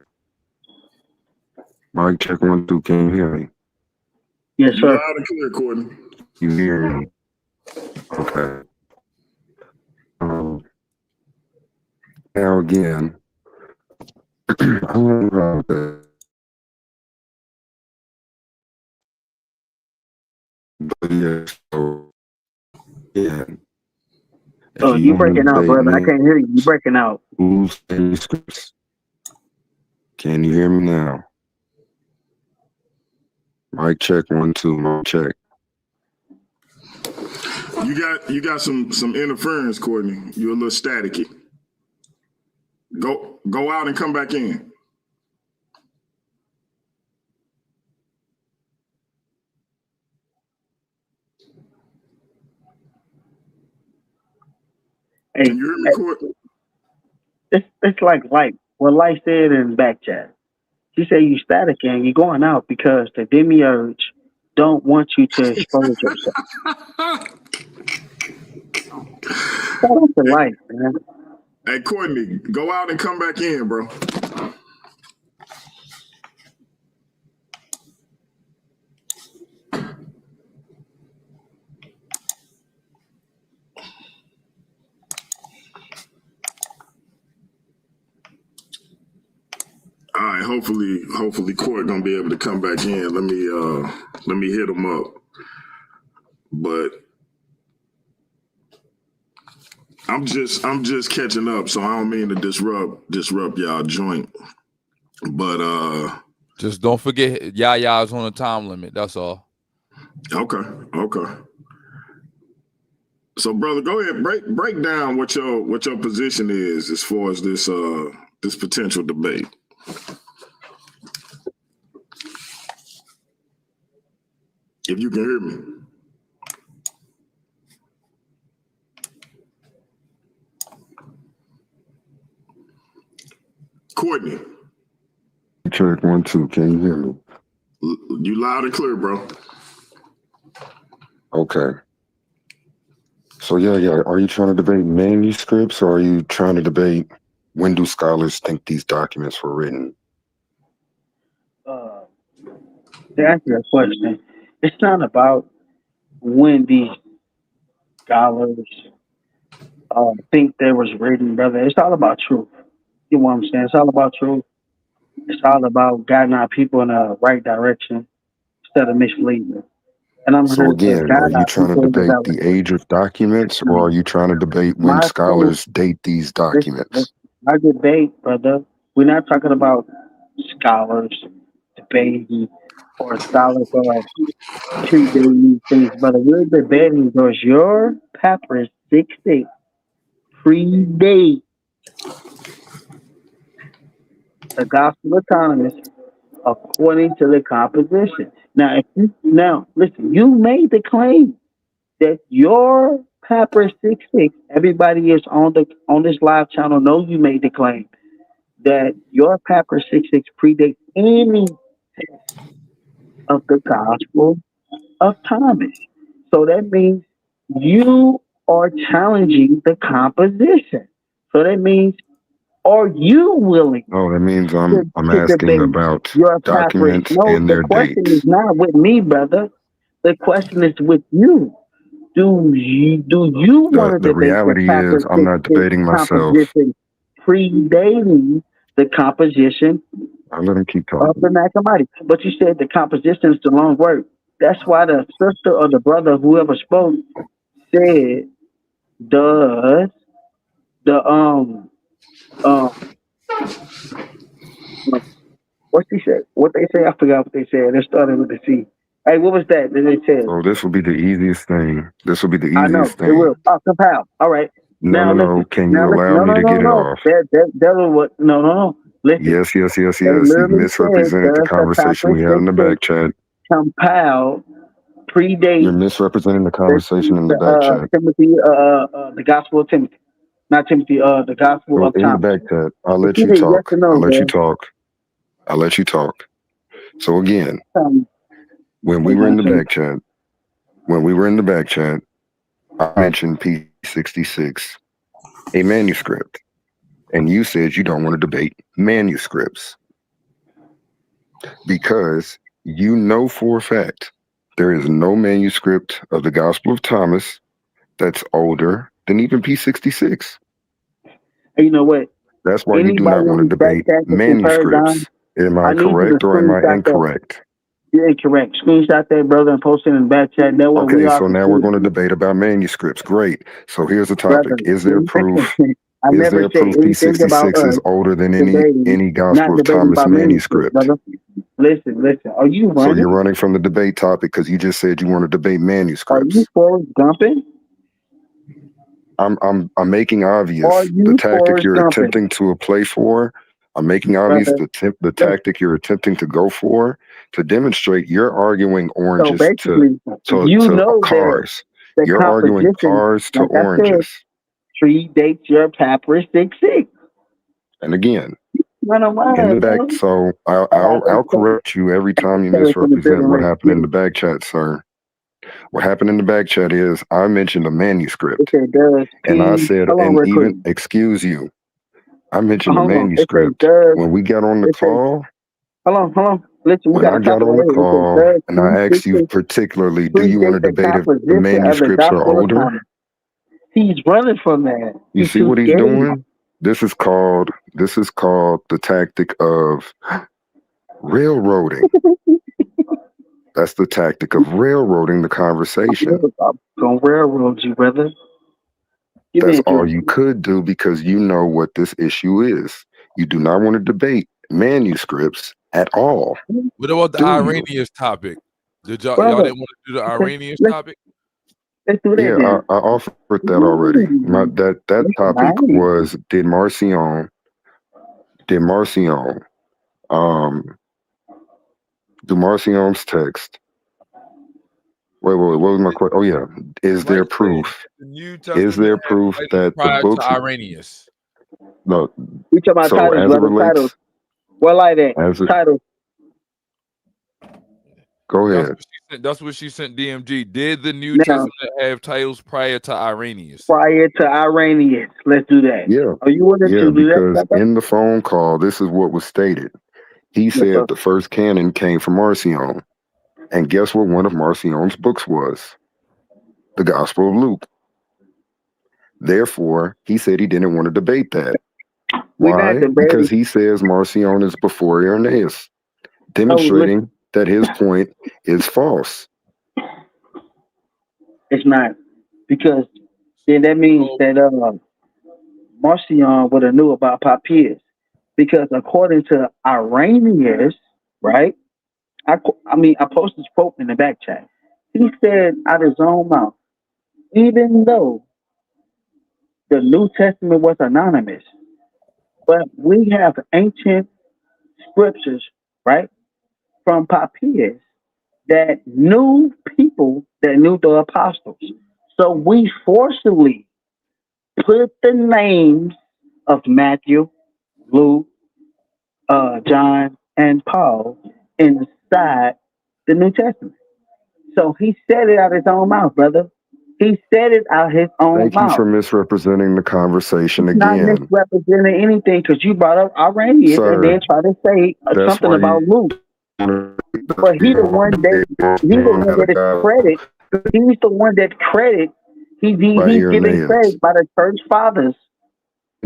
Mic check 1 2. Can you hear me? Yes, You sir. loud and clear, Courtney. You hear me? Okay. Now again, I want about that. But yeah, so yeah. Oh, you breaking out, brother. I can't hear you. You breaking out. Who's any scripts? Can you hear me now? Mic check 1 2. Mic check. You got some interference, Courtney. You're a little staticky. Go out and come back in. Hey, can you hear me, Courtney? it's like Light. What Light said in back chat. She said you static and you're going out because the demiurge don't want you to expose yourself. Shout out to Light, man. Hey, Courtney, go out and come back in, bro. All right, hopefully Court gonna be able to come back in. Let me hit him up. But I'm just catching up, so I don't mean to disrupt y'all joint. But just don't forget Yaya's on a time limit. That's all. Okay. So, brother, go ahead, break down what your position is as far as this potential debate. If you can hear me. Courtney. Check 1 2. Can you hear me? You loud and clear, bro. Okay. So yeah. Are you trying to debate manuscripts, or are you trying to debate when do scholars think these documents were written? To answer your question, it's not about when these scholars think they was written, brother. It's all about truth. You know what I'm saying? It's all about truth. It's all about guiding our people in the right direction instead of misleading them. And I'm So here to again, are guide you our trying to people in the debate right the age of documents, or are you trying to debate when My truth, scholars date these documents? my debate, brother. We're not talking about scholars debating or scholars predating these things, brother. We're debating does your papyrus 6 predate the gospel of Thomas according to the composition. Now listen, you made the claim that your papyrus 6 everybody is on this live channel know you made the claim that your papyrus 6 predates any of the gospel of Thomas. So that means you are challenging the composition. So that means, are you willing Oh, that means I'm to asking debate about your papyrus? documents No, and the their question is dates. not with me, brother. The question is with you. Do you want to The debate the reality is papyrus I'm not debating myself. composition predating the composition I'll let him keep of the talking. Nag Hammadi. But you said the composition is the long word. That's why the sister or the brother, whoever spoke, said, does the what she said? What they say? I forgot what they said. It started with the C. Hey, what was that they said? So this will be the easiest thing. This will be the I know easiest it will. thing. Oh, compile. All right. No, Now no, no. listen. Can Now you listen. allow No, me no, to no, get it no. off? That was what. No, no, no. Listen. Yes, yes, yes, They yes. You literally said misrepresented the the conversation we had in the back chat. compiled You're predate misrepresenting the conversation in the back chat. Timothy, the Gospel of Timothy, not Timothy, the Gospel So of in the Thomas. back chat, I'll It's let you either yes talk. or no, I'll let you bro. talk. I'll let you talk. So again, when we They were in gonna the say, back chat, I mentioned P66, a manuscript, and you said you don't want to debate manuscripts because you know for a fact there is no manuscript of the Gospel of Thomas that's older than even P66. hey, you know what? That's why you do Anybody not want on to this back debate chat that's in paradigm, manuscripts. Am I I need you to correct or am I screenshot that. incorrect? You're incorrect. Screenshot that, brother, and post it in the back chat. That way we Okay, all so can now see we're it, going to debate about manuscripts. Great. So here's the brother. topic. Is there proof? I Is never there said proof anything about P66 us is older than debating, any Gospel not of debating Thomas about manuscripts, manuscript? brother. Listen. Are you So you're running? running from the debate topic because you just said you want to debate Are you manuscripts. Forrest Gumping? I'm making Are obvious the you tactic Forrest you're Gumping, attempting to play for. I'm making obvious brother? the Listen, tactic you're attempting to go for to demonstrate you're arguing so oranges basically, you to know that cars. the You're arguing composition, cars to like I said, oranges. predates your Papyrus 6. And again, Run in the around, back, bro. so I I'll correct you every time you tell us in the misrepresent building, what let's happened get in the it. back chat, sir. What happened in the back chat is I mentioned a It manuscript, said, does and I P, said, hold on and real quick. even excuse you, I mentioned a Hold on. It says, manuscript does, when we got on the it says, call. hold on. Listen, we When got I a got topic on right the here. It says, call does and I asked you P6 particularly, do you want to predate the debate if the composition of the manuscripts are Gospel of older? Thomas? He's running from that. You He's see too what he's scared now. doing? This is called the tactic of railroading. That's the tactic of railroading the conversation. I'm gonna railroad you, brother. Give me That's a all drink. you could do because you know what this issue is. You do not want to debate manuscripts at all. What about the Do you? Iranians topic? Did y'all Brother, didn't want to do the okay, Iranians let's, topic? let's do that Yeah, then. I offered that already. Ooh, That listen, topic nice. was did Marcion um do Marcion's text. Wait, what was my question? Oh yeah. Is there Right saying proof? the New Is Testament there has proof titles that the prior to books Irenaeus. no We talk about so titles, as it brother. Titles. relates What like that? as it Titles. go ahead. That's what she sent DMG. Did the New Now, Testament have titles prior to Irenaeus? prior to Iranians, let's do that. Yeah. Are you willing Yeah, to do that, because brother? in the phone call, this is what was stated. He Yes, sir. said the first canon came from Marcion. And guess what one of Marcion's books was? The Gospel of Luke. Therefore, he said he didn't want to debate that. We're not Why? Because debating. he says Marcion is before Irenaeus, Oh, listen, demonstrating that his point is false. it's not. Because then that means So, that Marcion would have knew about Papias. Because according to Iranians, right? I posted this quote in the back chat. He said out of his own mouth, even though the New Testament was anonymous, but we have ancient scriptures, right, from Papias that knew people that knew the apostles. So we forcibly put the names of Matthew, Luke, John, and Paul inside the New Testament. So he said it out of his own mouth, brother. He said it out of his own Thank you for mouth. misrepresenting the conversation He's not again. misrepresenting anything because you brought up Iranians and then Sir, try to say that's something why about Luke. you But he the one that is credit. He's the one that credit. He's by given Irenaeus. credit by the church fathers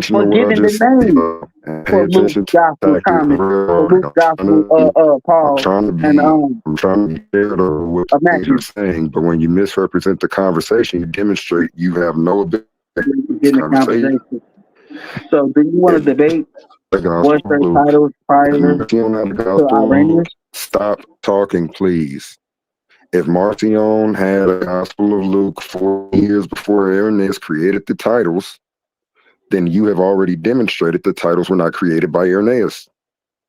to what I giving the just said, name and pay for Luke attention to Gospel the tactics. Thomas, for Luke Gospel I'm Paul, trying to and be, I'm trying to be fair to what you're Matthew. saying, but when you misrepresent the conversation, you demonstrate you have no ability in this Getting the conversation. conversation. So, do you want to debate The Gospel what's their of Luke. titles prior If Marcion had the to Gospel of Iranians? Luke, stop talking, please. If Marcion had a Gospel of Luke 4 years before Irenaeus created the titles, then you have already demonstrated the titles were not created by Irenaeus.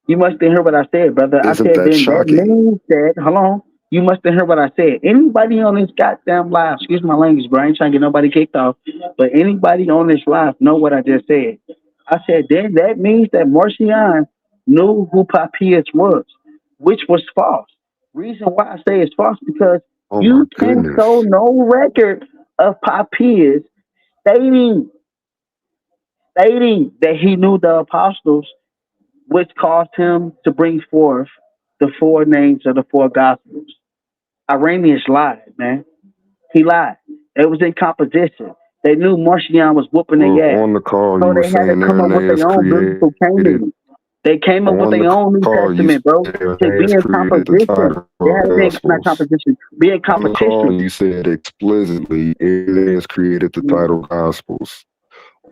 You must have heard what I said, brother. Isn't I said, that then shocking? that means that, hold on. You must have heard what I said. Anybody on this goddamn live, excuse my language, bro, I ain't trying to get nobody kicked off, but anybody on this live know what I just said. I said, then that means that Marcion knew who Papias was, which was false. Reason why I say it's false because Oh my you can't goodness. show no record of Papias stating that he knew the apostles, which caused him to bring forth the 4 names of the 4 gospels. Irenaeus lied, man. He lied. It was in composition. They knew Marcion was whooping Well, their ass. on the call, So you were they had to saying come up with Irenaeus their own biblical created. canon. They came up with On the their own New call, you Testament, bro. said To be Irenaeus in created the composition. title They of had to be in, not Gospels. competition, be in On the call, competition. you said explicitly Irenaeus created the title Gospels.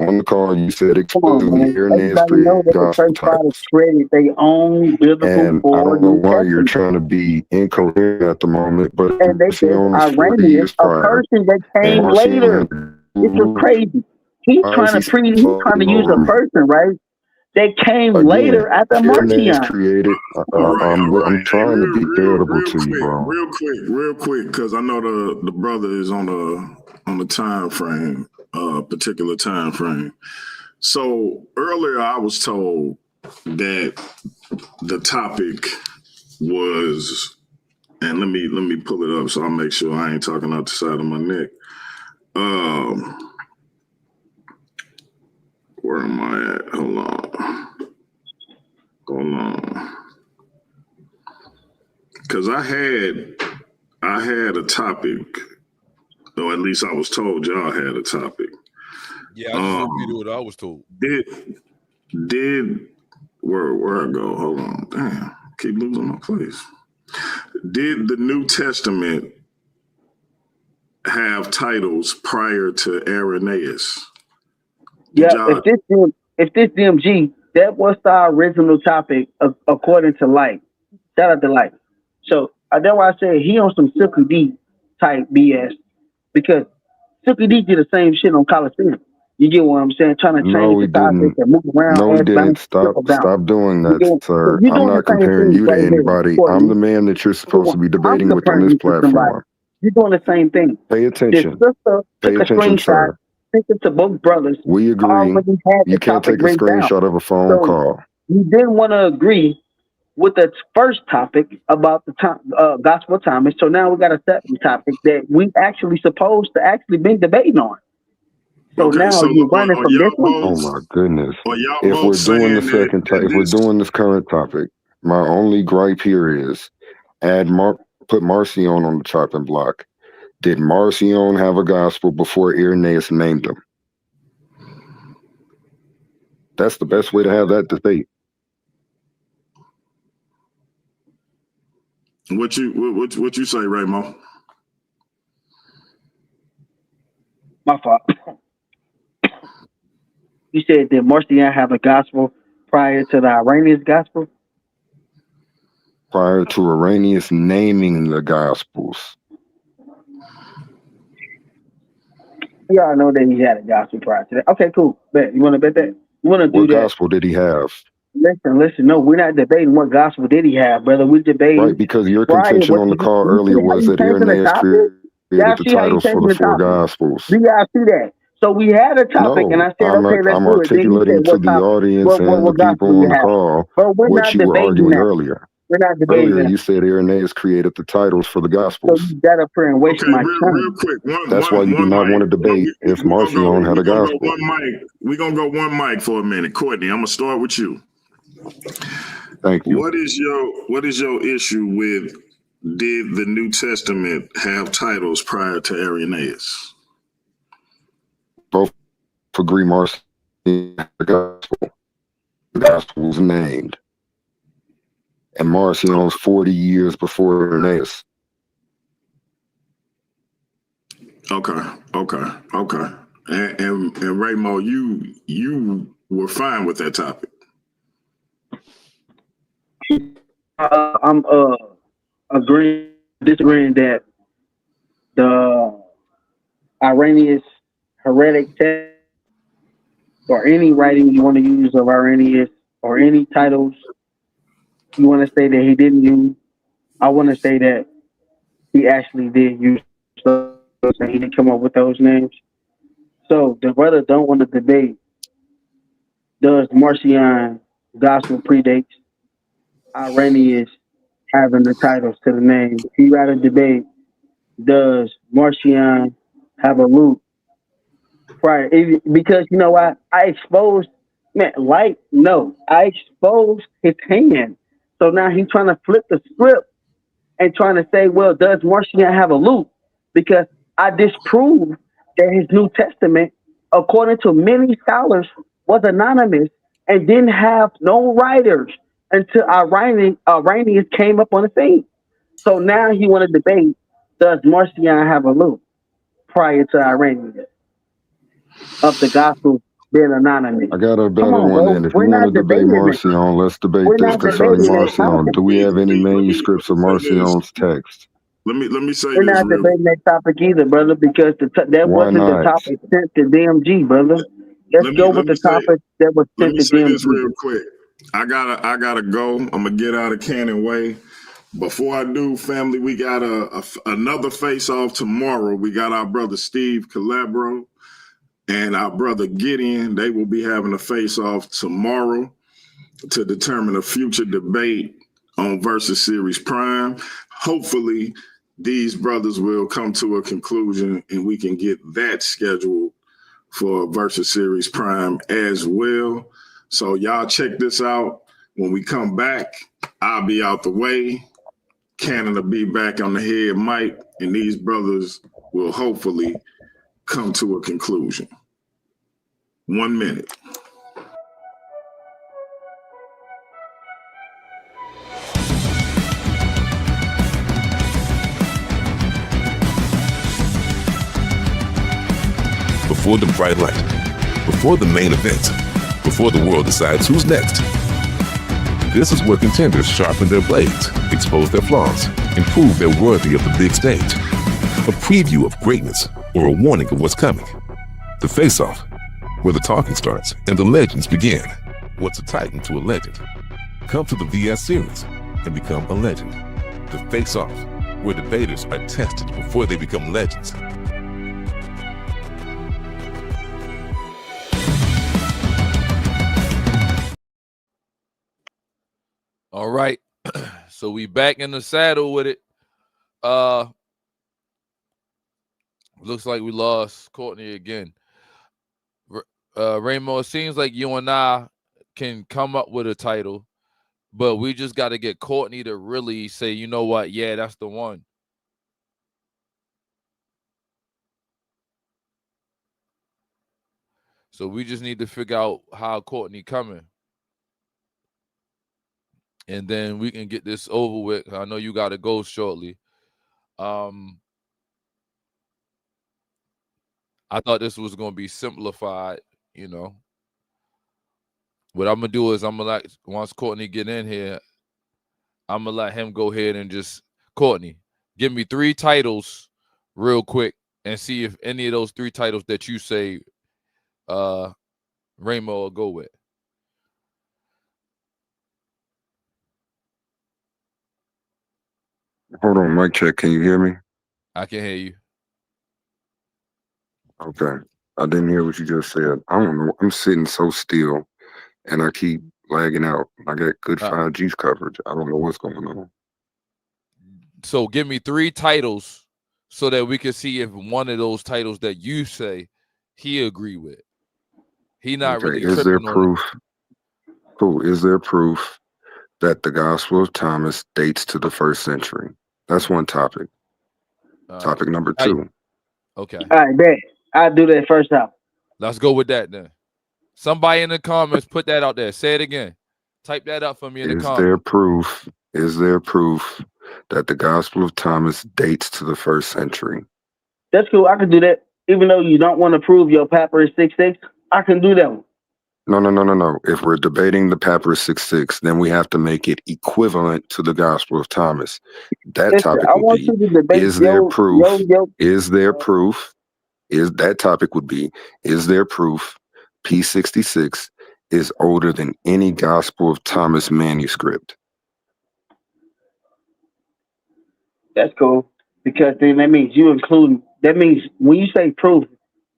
On the call, you said Come on, explicitly man. Irenaeus Everybody know created that the gospel church fathers titles. created their own biblical And I 4 don't know New why you're Testaments. trying to be incoherent at the moment, but And they said Marcion was 40 Irenaeus, years a prior, person that and came Marcion later. had This is crazy. He's why is trying he he's trying to talking use a over me? person, right? That came Again, later after Irenaeus Marcion. created. All right. I'm Hey, trying to be charitable to you, bro. real quick, because I know the brother is on the time frame, particular time frame. So earlier I was told that the topic was, and let me pull it up so I'll make sure I ain't talking out the side of my neck. Where am I at? Hold on. Because I had a topic, or at least I was told y'all had a topic. Yeah, I just repeated what I was told. Did where I go? Hold on. Damn, keep losing my place. Did the New Testament have titles prior to Irenaeus? Yeah, if this DMG, that was the original topic according to Light. Shout out to Light. So that's why I said he on some Silky D type BS because Silky D did the same shit on Coliseum. You get what I'm saying? Trying to No, change we the topic didn't. and move around, No, we ass didn't. bounce, triple bounce. Stop doing You that, doing, sir. you I'm doing the not same comparing thing you to right here, anybody. I'm Courtney. the man that you're supposed to be I'm debating with on comparing this you to somebody. platform. You're doing the same thing. Pay This attention. sister Pay took a attention, screenshot, sir. sent it to both brothers, We agree. already had the You can't topic take a written down. screenshot of a phone So call. you didn't want to agree with the first topic about the gospel Thomas. So now we got a second topic that we actually supposed to actually been debating on. So Okay, now so you're running from this one. Oh my goodness. Are y'all If we're both doing the saying second if we're doing this current topic, my only gripe here is put Marcion on the chopping block. Did Marcion have a gospel before Irenaeus named him? That's the best way to have that debate. what you say, Raymoe? My fault. You said did Marcion have a gospel prior to the Iranian gospel? Prior to Irenaeus naming the gospels. We all know that he had a gospel prior to that. Okay, cool. Bet. You want to bet that? You want to do What that? gospel did he have? Listen. No, we're not debating what gospel did he have, brother. We're debating Right, because your prior. contention on the call You see earlier how was you that changing the Irenaeus topic? created Y'all the see how you titles for changing the the 4 topic? gospels. Do y'all see that? So we had a topic, and No, I said, okay, let's I'm do it. Then he articulating said, to what the topic? audience and the What gospel do people you on the have? call But we're what not you were debating arguing that. earlier. We're not debating Earlier, that. you said Irenaeus created the titles for the So gospels. you got up here and waste Okay, my real time. quick. That's why you do One not want mic. to debate if Marcion had a gospel. We're gonna go one mic for a minute. Courtney, I'm gonna start with you. Thank you. What is your issue with did the New Testament have titles prior to Irenaeus? Both agree Marcion the gospel. The gospel was named. And Marcion's 40 years before Irenaeus. Okay. And Raymoe, you were fine with that topic. I'm disagreeing that the Irenaeus heretic text or any writing you want to use of Irenaeus or any titles you want to say that he didn't use, I want to say that he actually did use those and he didn't come up with those names. So the brother don't want to debate, does Marcion gospel predates Irenaeus having the titles to the name? He rather debate, does Marcion have a root prior? Because you know what? I exposed, man, I exposed his hand. So now he's trying to flip the script and trying to say, well, does Marcion have a loop? Because I disproved that his New Testament, according to many scholars, was anonymous and didn't have no writers until Irenaeus came up on the scene. So now he want to debate, does Marcion have a loop prior to Irenaeus of the gospel being anonymous? I got a Come better on, one bro. then. If you We're want to not debate debating it. Marcion, let's debate We're this not concerning debating that Marcion. topic. Do we have any Let me manuscripts of say this. Marcion's text? Let me say We're this not real. debating that topic either, brother, because that Why wasn't the not? topic sent to DMG, brother. Let's go with the topic that was Let sent me to say this DMG. real quick. I gotta go. I'm gonna get out of Cannon Way. Before I do, family, we got another face off tomorrow. We got our brother Steve Calabro and our brother Gideon. They will be having a face off tomorrow to determine a future debate on Versus Series Prime. Hopefully, these brothers will come to a conclusion and we can get that scheduled for Versus Series Prime as well. So y'all check this out. When we come back, I'll be out the way. Cannon will be back on the head mic, and these brothers will hopefully come to a conclusion. 1 minute. Before the bright light, before the main event, before the world decides who's next. This is where contenders sharpen their blades, expose their flaws, and prove they're worthy of the big stage. A preview of greatness or a warning of what's coming. The face-off, where the talking starts and the legends begin. What's a titan to a legend? Come to the VS series and become a legend. The face-off, where debaters are tested before they become legends. All right. So we back in the saddle with it. Looks like we lost Courtney again. Raymoe, it seems like you and I can come up with a title, but we just got to get Courtney to really say, you know what? Yeah, that's the one. So we just need to figure out how Courtney coming. And then we can get this over with. I know you got to go shortly. I thought this was going to be simplified, you know. What I'm going to do is I'm going to once Courtney get in here, I'm going to let him go ahead and just, Courtney, give me 3 titles real quick and see if any of those 3 titles that you say Raymoe will go with. Hold on, mic check. Can you hear me? I can hear you. Okay. I didn't hear what you just said. I don't know. I'm sitting so still and I keep lagging out. I got good 5G coverage. I don't know what's going on. So give me 3 titles so that we can see if one of those titles that you say he agree with. He not Okay. really Is there tripping on proof? Cool. Is there proof that the Gospel of Thomas dates to the 1st century? That's one topic. Topic number 2. Okay. All right, bet. I'll do that first out. Let's go with that then. Somebody in the comments put that out there. Say it again. Type that up for me in the Is comments. there proof? Is there proof that the Gospel of Thomas dates to the 1st century? That's cool. I can do that. Even though you don't want to prove your papyrus 6-6, I can do that one. No. If we're debating the papyrus 6-6, then we have to make it equivalent to the Gospel of Thomas. That Listen, topic I would want be: you to debate is there proof? yo. Is there proof? Is that topic would be: is there proof P66 is older than any Gospel of Thomas manuscript? That's cool. Because then that means that means when you say proof,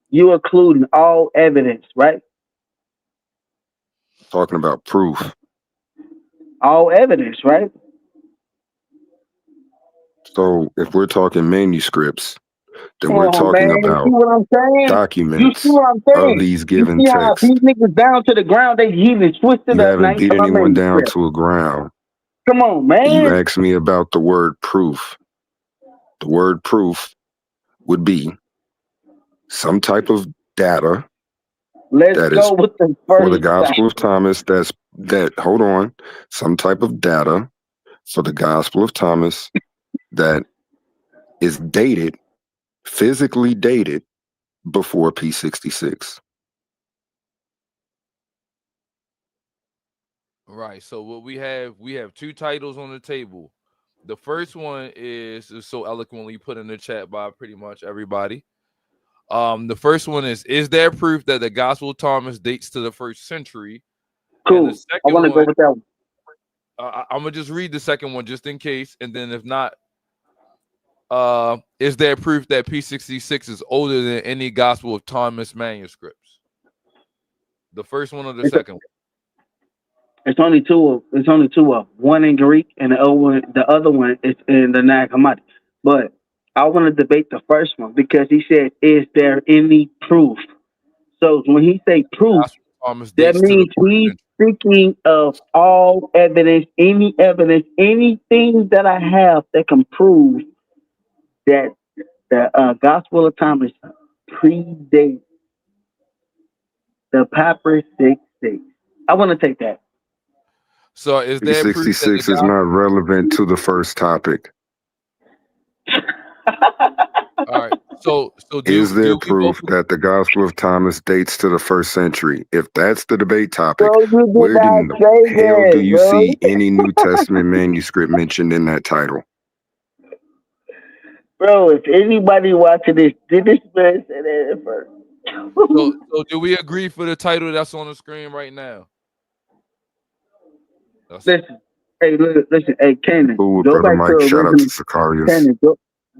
you including all evidence, right? Talking about proof. All evidence, right? So if we're talking manuscripts, then Come we're on, talking man. You see about what I'm saying? You documents see what I'm of saying? these You given see how texts. these niggas down to the ground, they even twisted You up, haven't man. beat Come on, anyone down manuscript. to a ground. Come on, You man. asked me about the word proof. The word proof would be some type of data Let's that is go with the for the first Gospel of time. Thomas. Hold on. Some type of data for the Gospel of Thomas that is dated, physically dated before P66. Right. So what we have two titles on the table. The first one is so eloquently put in the chat by pretty much everybody. The first one is there proof that the Gospel of Thomas dates to the 1st century? Cool. And the I second want to go one, with that one. I'm gonna just read the second one just in case, and then if not, is there proof that P66 is older than any Gospel of Thomas manuscripts? The first one or the second one? It's only two of one in Greek and the other one is in the Nag Hammadi. But I want to debate the first one because he said, "Is there any proof?" So when he say proof, Gospel of Thomas that dates to the means 1st he's century. speaking of all evidence, anything that I have that can prove that the Gospel of Thomas predates the Papyrus 6-6. I want to take that. So is there proof that the P66 is not relevant to the first topic. all right. So Is there do we proof both that the Gospel of Thomas dates to the 1st century? If that's the debate topic, Bro, you did where not in the say hell do that, you bro. see any New Testament manuscript mentioned in that title? Bro, if anybody watching this, did this man say that at first? so do we agree for the title that's on the screen right now? Listen, hey, Cannon, Cool, go Brother back to Mike. the Shout out to original. Zacharias. Cannon,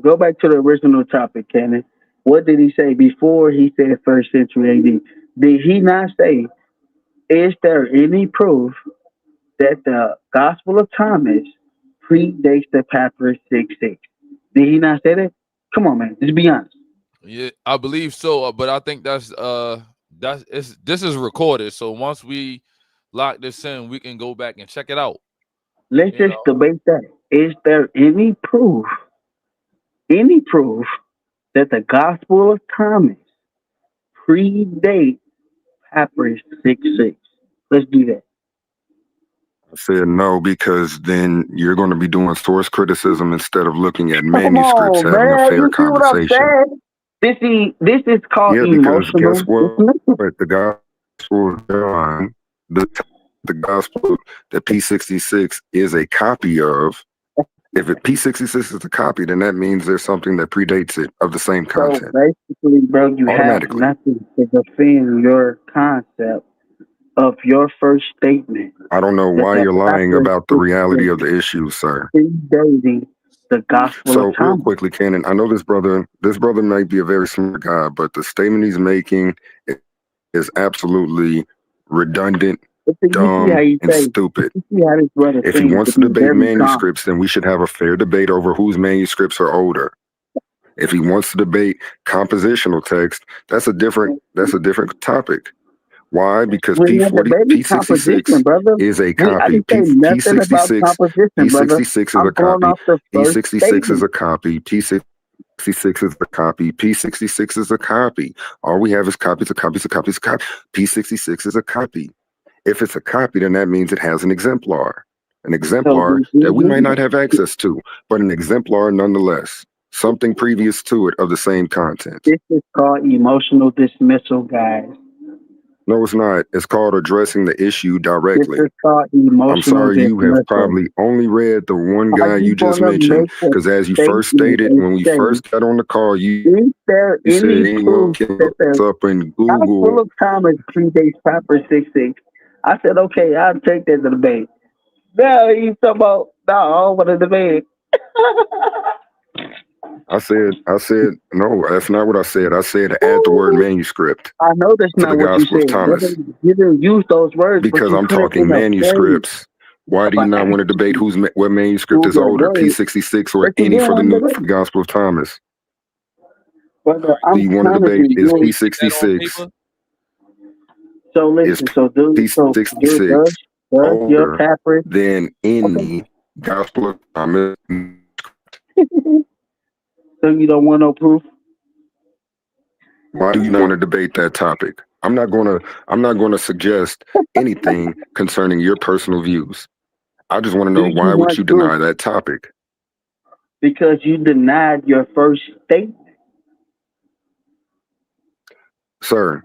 go back to the original topic, Cannon. What did he say before he said 1st century AD? Did he not say, is there any proof that the Gospel of Thomas predates the Papyrus 6-6? Did he not say that? Come on, man. Just be honest. Yeah, I believe so, but I think this is recorded. So once we lock this in, we can go back and check it out. Let's just debate that. Is there any proof that the Gospel of Thomas predates Papyrus 6-6? Let's do that. I said no, because then you're going to be doing source criticism instead of looking at Come manuscripts, on, having a man. fair You see what I'm conversation. saying? This is called Yeah, because guess emotional what? dismissal. The Gospel of John, the Gospel that P66 is a copy of. If P66 is a copy, then that means there's something that predates it of the same So content. basically, bro, you have Automatically. nothing to defend your concept of your first statement. I don't know why you're lying about the reality of the issue, sir. Predating the Gospel So of real Thomas. quickly, Cannon, I know this brother might be a very smart guy, but the statement he's making is absolutely redundant, But see, you see how dumb, you and say. stupid. You see how this brother If he seems wants to to be debate very calm. manuscripts, then we should have a fair debate over whose manuscripts are older. If he wants to debate compositional text, that's a different topic. Why? Because We're not debating composition, P66 brother. is a I copy. didn't say nothing about composition, brother. P66 is I'm a going copy. off the first P66 is statement. a copy. P66 is a copy. P66 is a copy. All we have is copies of copies of copies of copies. P66 is a copy. If it's a copy, then that means it has an exemplar. An So exemplar that we might not have access to, but an exemplar nonetheless. Something previous to it of the same content. this is called emotional dismissal, guys. No, it's not. It's called addressing the issue This directly. is called I'm emotional sorry, you have dismissal. probably only read the one Are guy you you just gonna mentioned. make a Because as you first statement stated, and when we say, first got on the call, you is there said any anyone proof can that look this the up in Gospel Google. of Thomas predates Proper 66? I said, okay, I'll take that to debate. Now he's talking about, no, I don't want to debate. I said, no, that's not what I said. I said to add the word manuscript I know that's to the not what you Gospel of said. Thomas. You didn't use those words, but Because you I'm put it talking in a phrase. manuscripts. Why do you not want to debate what manuscript is Google older, words. P66 or But you any didn't for the want to new for debate. the Gospel of Thomas? Brother, All right, Do I'm you want to debate challenging is you. we get that on P66 paper? So is listen, so P66 does your older papyrus, than okay, any Gospel of Thomas? so you don't want no proof? Why do you want to debate that topic? I'm not gonna suggest anything concerning your personal views. I just want to Do know, you why would want you proof? deny that topic? Because you denied your first statement. Sir,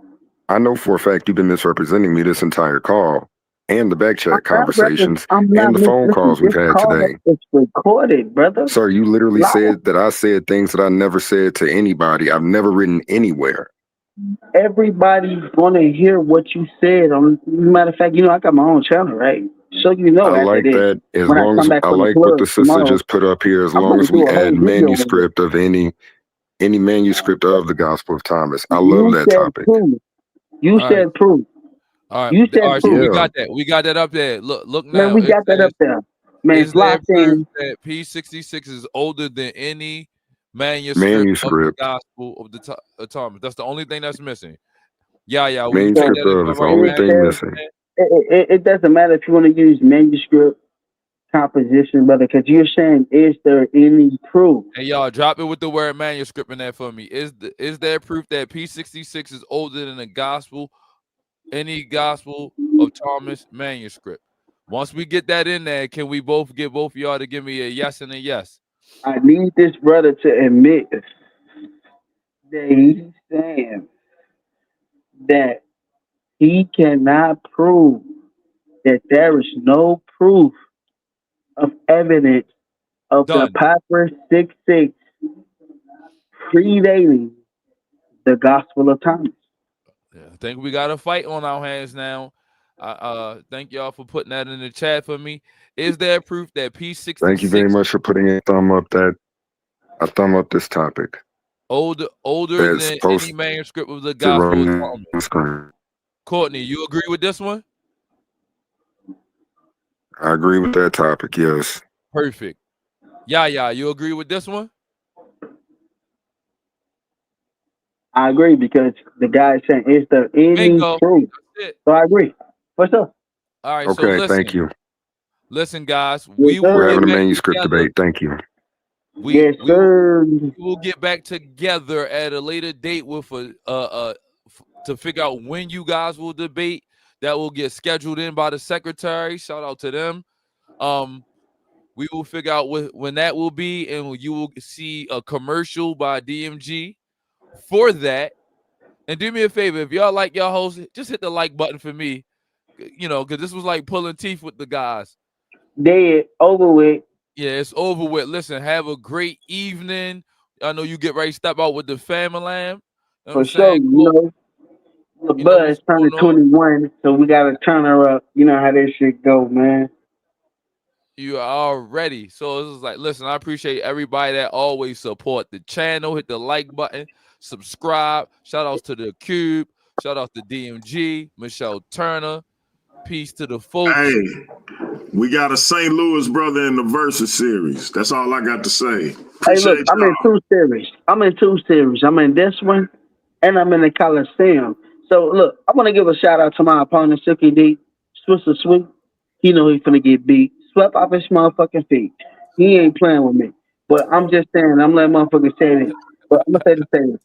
I know for a fact you've been misrepresenting me this entire call and the back chat conversations I'm and not the phone mislisten. calls we've This had call today. is recorded, brother. Sir, you literally Live. said that I said things that I never said to anybody. I've never written anywhere. Everybody's gonna hear what you said. Matter of fact, I got my own channel, right? So I after like this, that. As when I long come as back I from the like what club the sister tomorrow, just put up here, as I'm long gonna as we do a whole add video with it. manuscript of any manuscript of the Gospel of Thomas. I love You that said topic. proof. You All right, said proof. all right, You all said right. So proof. we Yeah, got that. We got that up there. Look Man, now. we It got that says, up there. Man, it's is there locked proof in that P66 is older than any manuscript of the manuscript. Gospel of of Thomas? That's the only thing that's missing. Yeah. Will you take because Manuscript that as of my is the right only man? thing missing. it doesn't matter if you want to use manuscript composition, brother, because you're saying, is there any proof? And y'all drop it with the word manuscript in there for me. Is there proof that P66 is older than any Gospel of Thomas manuscript? Once we get that in there, can we both get both of y'all to give me a yes and a yes? I need this brother to admit that he's saying that he cannot prove that there is no proof of evidence of the Done. Papyrus 66 predating the Gospel of Thomas. Yeah, I think we got a fight on our hands now. Thank y'all for putting that in the chat for me. Is there proof that Thank you very P66 much for putting a thumb up this topic older that's than any posted manuscript of the right Gospel of on the Thomas? screen. Courtney, you agree with this one? I agree with that topic, yes. Perfect. Yeah, you agree with this one? I agree because the guy is saying, is there any Bingo. proof? That's it. So I agree. What's up? All right, so Okay, thank you. listen, guys. Yes, We will We're sir. get having a back manuscript together. debate. Thank you. Yes, sir. We will get back together at a later date with to figure out when you guys will debate. That will get scheduled in by the secretary. Shout out to them. We will figure out when that will be, and you will see a commercial by DMG for that. And do me a favor, if y'all like y'all host, just hit the like button for me. Because this was like pulling teeth with the guys. Dead, over with. Yeah, it's over with. Listen, have a great evening. I know you get ready to step out with the family lamb. You know what I'm For sure. saying? Cool. The You know buzz what's turning going on. 21, so we got to turn her up. You know how that shit go, man. You are all ready. So it's just like, listen, I appreciate everybody that always support the channel. Hit the like button, subscribe. Shout outs to the Cube. Shout out to DMG, Michelle Turner. Peace to the folks. Hey, we got a St. Louis brother in the Versus series. That's all I got to say. Hey, look, Appreciate I'm in y'all. two series. I'm in this one, and I'm in the Coliseum. So, look, I want to give a shout out to my opponent, Silky D, Swisser Sweet. He know he finna get beat. Swept off his motherfucking feet. He ain't playing with me. But I'm just saying, I'm letting motherfuckers say this. But I'm gonna say the same.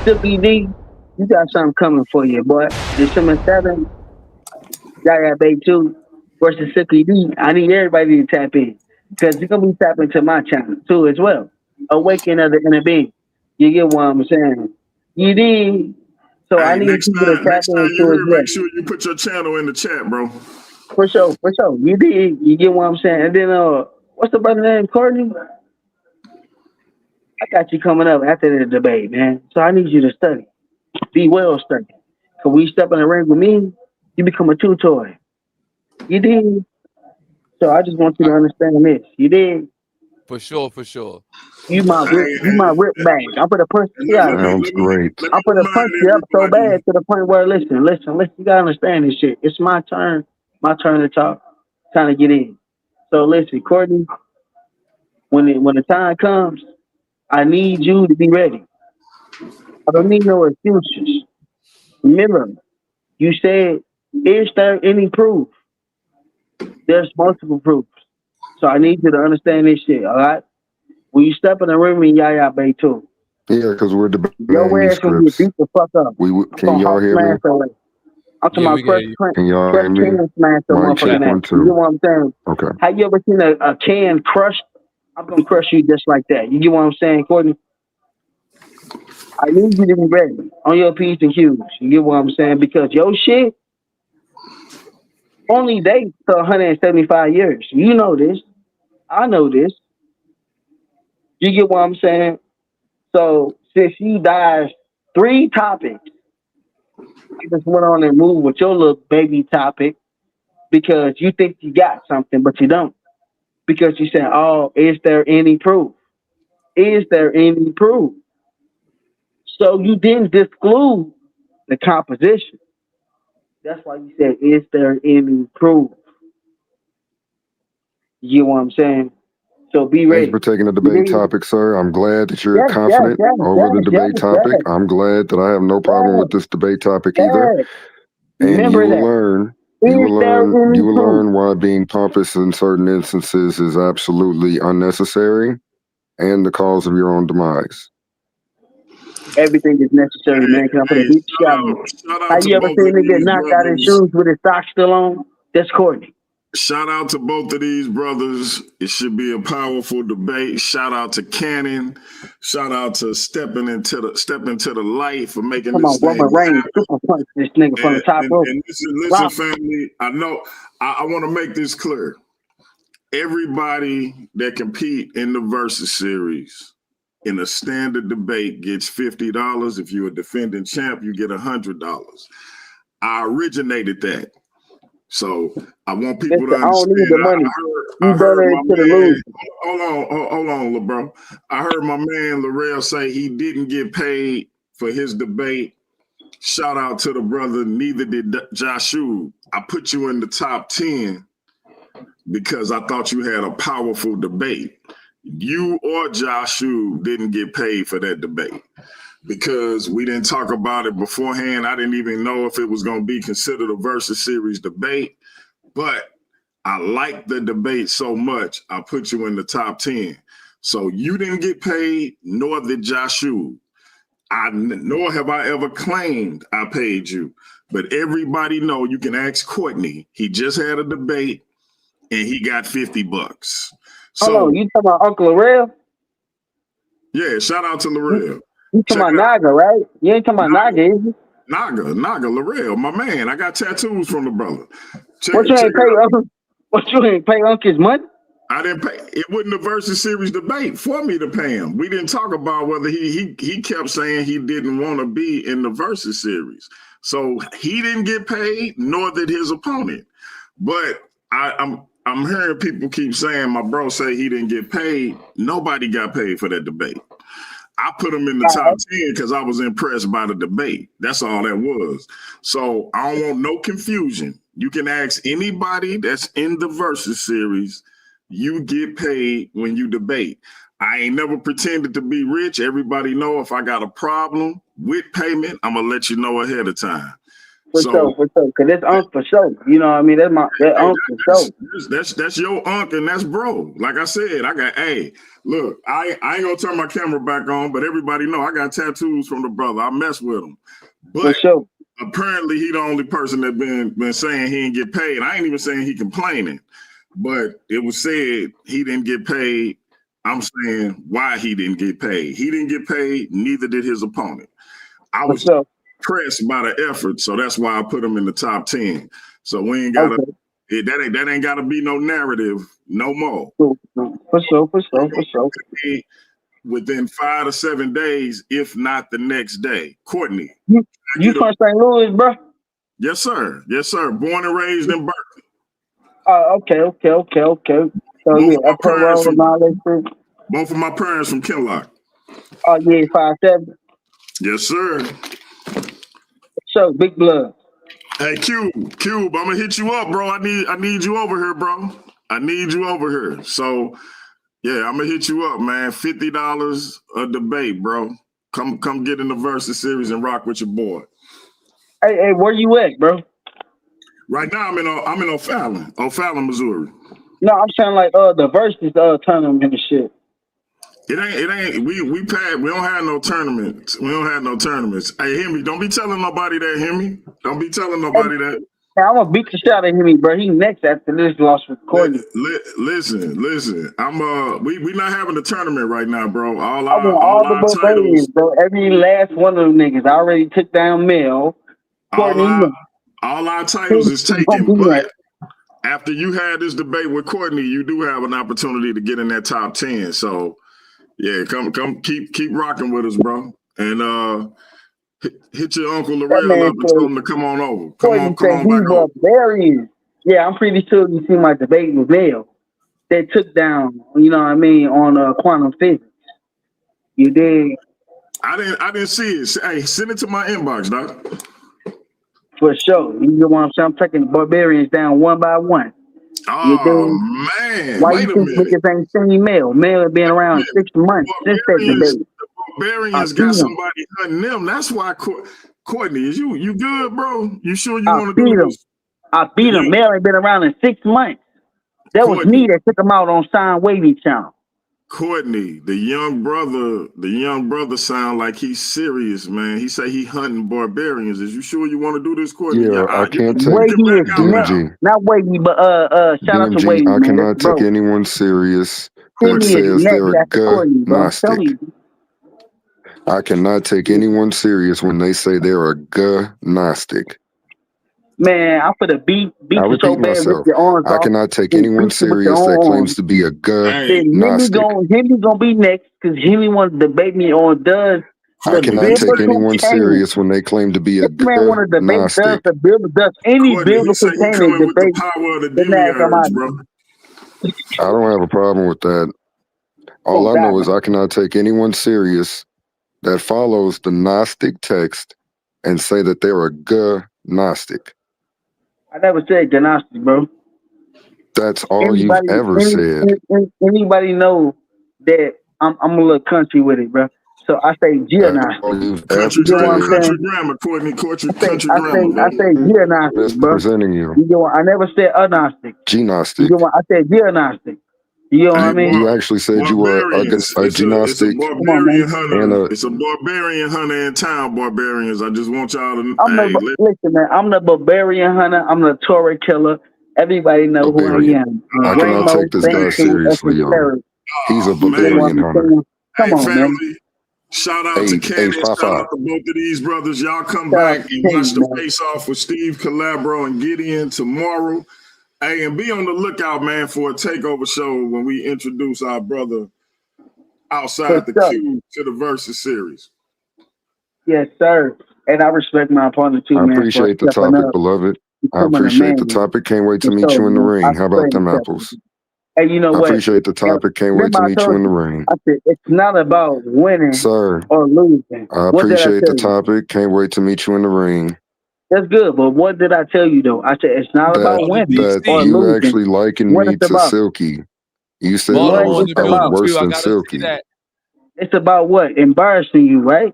Silky D, you got something coming for you, boy. December 7th, Yaya Bay 2 versus Silky D. I need everybody to tap in. Because you're gonna be tapping to my channel too as well. Awakening of the inner being. You get what I'm saying? You did. So I Hey, need people to tap next time you into as here, well. make sure you put your channel in the chat, bro. For sure, for sure. You did. You get what I'm saying? And then what's the brother name? Courtney? I got you coming up after the debate, man. So I need you to study. Be well studied. Cause when you step in the ring with me, you become a two-toy. You did. So I just want you to understand this. You did. For sure, for sure. You my whip. Hey, You my whip bag. I'm gonna punch you out. Sounds great. I'm gonna punch you up so bad to the point where listen. You gotta understand this shit. It's my turn. My turn to talk. Time to get in. So listen, Courtney. When the time comes, I need you to be ready. I don't need no excuses. Remember, you said, is there any proof? There's multiple proofs. So I need you to understand this shit, all right? When you step in the ring with Yaya Bay too, Yeah, because we're debating your ass gonna get manuscripts. beat the fuck up. Can y'all hear me? I'm talking Yeah, about we can hear you. Can y'all crush hear me? can smash the Mic check motherfucking ass. 1 You 2. get what I'm saying? Okay. Have you ever seen a can crushed? I'm gonna crush you just like that. You get what I'm saying, Courtney? I need you to be ready on your P's and Q's. You get what I'm saying? Because your shit only dates to 175 years. You know this. I know this. You get what I'm saying? So since you died 3 topics, I just went on and moved with your little baby topic because you think you got something, but you don't. Because you said, oh, is there any proof? Is there any proof? So you didn't disclose the composition. That's why you said, is there any proof? You get what I'm saying? So be Thank ready. you for taking the debate topic, sir. I'm glad that you're confident over the debate topic. I'm glad that I have no problem with this debate topic either. And Remember you will that. learn. Is You will there learn. any You will proof? learn why being pompous in certain instances is absolutely unnecessary and the cause of your own demise. Everything is necessary, man. Can I put a deep shot in? Shout out Have to you ever both seen of a nigga these get knocked out his brothers. shoes with his socks still on? That's Courtney. Shout out to both of these brothers. It should be a powerful debate. Shout out to Cannon. Shout out to Step into the light for making Come this on, Roman thing Reigns happen. super punch this nigga from the top rope. And listen, family. I know I want to make this clear. Everybody that compete in the Versus series in a standard debate gets $50. If you're a defending champ, you get $100. I originated that. So I want people to I don't need understand. the money. I heard my to the man. lose. Hold on, LeBron. I heard my man Larrell say he didn't get paid for his debate. Shout out to the brother. Neither did Joshua. I put you in the top 10 because I thought you had a powerful debate. You or Joshua didn't get paid for that debate because we didn't talk about it beforehand. I didn't even know if it was going to be considered a Versus Series debate, but I liked the debate so much, I put you in the top 10. So you didn't get paid, nor did Joshua. Nor have I ever claimed I paid you. But everybody know, you can ask Courtney. He just had a debate and he got $50. So, Hold on, you talking about Uncle Larrell? yeah, shout out to Larrell. You talking about Naga, right? You ain't talking about Naga, is you? Naga, Larrell, my man. I got tattoos from the brother. What you ain't pay Uncle his money? I didn't pay. It wasn't a Versus Series debate for me to pay him. We didn't talk about whether he kept saying he didn't want to be in the Versus Series. So he didn't get paid, nor did his opponent. But I'm hearing people keep saying my bro say he didn't get paid. Nobody got paid for that debate. I put him in the top 10 because I was impressed by the debate. That's all that was. So I don't want no confusion. You can ask anybody that's in the Versus Series. You get paid when you debate. I ain't never pretended to be rich. Everybody know if I got a problem with payment, I'm going to let you know ahead of time. For sure. Cause it's Unc for sure. You know what I mean? That's that Unc for sure. That's your Unc and that's bro. Like I said, look, I ain't gonna turn my camera back on, but everybody know I got tattoos from the brother. I mess with him. But For sure. apparently he the only person that been saying he didn't get paid. I ain't even saying he complaining, but it was said he didn't get paid. I'm saying why he didn't get paid. He didn't get paid, neither did his opponent. I was impressed by the effort, so that's why I put him in the top 10. So we ain't gotta that ain't gotta be no narrative no more. For sure. Within 5 to 7 days, if not the next day. Courtney. You from St. Louis, bro? Yes, sir. Yes, sir. Born and raised in Berkeley. Okay. So Both of my parents from Kinlock. Oh yeah, 5'7". Yes, sir. So big blood. Hey, Cube, I'm gonna hit you up, bro. I need you over here, bro. I need you over here. So yeah, I'm gonna hit you up, man. $50 a debate, bro. Come get in the Versus series and rock with your boy. Hey, where you at, bro? Right now I'm in O'Fallon, Missouri. No, I'm saying like the Versus tournament and shit. It ain't we don't have no tournaments. We don't have no tournaments. Hey, Hemi, don't be telling nobody that, Hemi. Don't be telling nobody that. I'm gonna beat the shit out of Hemi, bro. He next after this loss with Courtney. Listen. I'm we not having a tournament right now, bro. I want all the Barbarians, bro. Every last one of them niggas. I already took down Mel. Courtney. All our titles is taken, but after you had this debate with Courtney, you do have an opportunity to get in that top 10. So yeah, come keep rocking with us, bro. And hit your Uncle Laurel up and tell him to come on over. Come on back over. Barbarians. Yeah, I'm pretty sure you see my debate with Mel. They took down, you know what I mean, on quantum physics. You did. I didn't see it. Hey, send it to my inbox, doc. For sure. You know what I'm saying? I'm taking the Barbarians down one by one. Oh, man. Why Wait you a think minute. niggas ain't seen Mel? Mel has been around 6 months since that debate. The Barbarians got somebody hunting them. That's why Courtney, is you good, bro? You sure you want to do this? I beat him. Mel ain't been around in 6 months. That was me that took him out on Sign Wavy channel. Courtney, the young brother sound like he's serious, man. He say he hunting Barbarians. Is you sure you want to do this, Courtney? Yeah, I can't take DMG. Not Wavy, but shout out to Wavy, I man. cannot take anyone serious who says they're agnostic. I cannot take anyone serious when they say they're agnostic. Man, I'm for the beat I repeat myself. I cannot take anyone serious that claims to be a agnostic. Hemi gonna be next because Hemi wants to debate me on does. I cannot take anyone serious when they claim to be a agnostic. Does any biblical canon debate the power of the demiurge, bro? I don't have a problem with that. All I know is I cannot take anyone serious that follows the Gnostic text and say that they're a agnostic. I never said agnostic, bro. That's all you've ever said. Anybody know that I'm a little country with it, bro? So I say geognostic. Country grammar, Courtney. Country grammar. I say geognostic, bro. Presenting you. I never said agnostic. Gnostic. I said geognostic. You know what I mean? You actually said you were a gnostic. It's a barbarian hunter in town, barbarians. I just want y'all to listen, man. I'm the barbarian hunter. I'm the Torah killer. Everybody know who I am. I cannot take this guy seriously, y'all. He's a barbarian hunter. Come on, family. Man. Shout out to Candace. Shout out to both of these brothers. Y'all come back and watch the face-off with Steve Calabro and Gideon tomorrow. Hey, and be on the lookout, man, for a takeover show when we introduce our brother outside the queue to the Versus series. Yes, sir. And I respect my opponent too, man. I appreciate the topic, beloved. I appreciate the topic. Can't wait to meet you in the ring. How about them apples? Hey, you know what? I appreciate the topic. Can't wait to meet you in the ring. I said it's not about winning, sir, or losing. I appreciate the topic. Can't wait to meet you in the ring. That's good, but what did I tell you though? I said it's not about winning that or you losing. Actually likened me to Silky. You said I was worse than Silky. It's about what? Embarrassing you, right?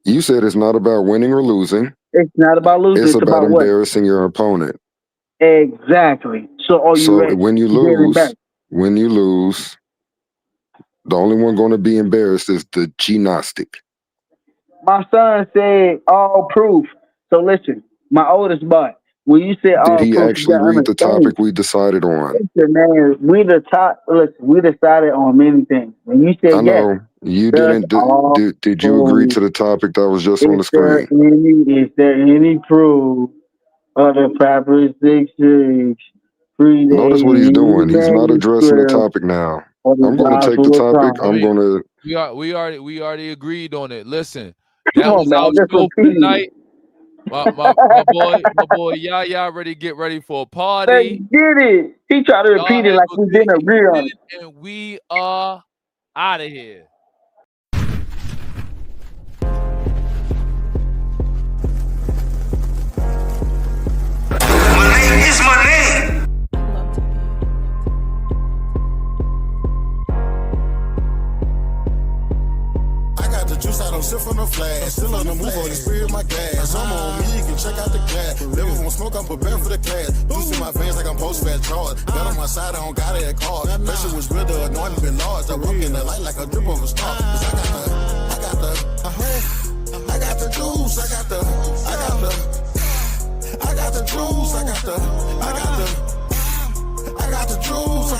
You said it's not about winning or losing. It's not about losing. It's It's about about what? embarrassing your opponent. Exactly. So are you So ready? when you lose, the only one going to be embarrassed is the gymnastic. My son said all proof. So listen, my oldest boy, when you say Did all he proof, you actually gotta read the understand. topic we decided on? Listen, man, we decided on many things. When you say I yes, know you that's didn't. all Did you agree proof. to the topic that was just on the Is there any proof of the proper 6 Notice what he's doing. He's not addressing the manuscript topic now. or the I'm going to take the gospel of topic. Thompson? I'm going to. We already agreed on it. Listen, Come that on, was man, our just show for repeat tonight. it. My boy, y'all ready to get ready for a Let's party. get it. He tried to Y'all repeat it have like a we good didn't agree on evening, it. and we are out of here. My name is my name. I got the juice, I don't sip from the flash. Still on the move, on the spirit, my gas. I'm on me, you can check out the glass. Never won't smoke, I'm prepared for the class. Juice in my veins like I'm post-fat charge. Gun on my side, I don't got it at card. Pressure was real, the anointing been large. I walk in the light like a drip of a star. Cause I got the juice, I got the juice, I got the juice, I got the juice,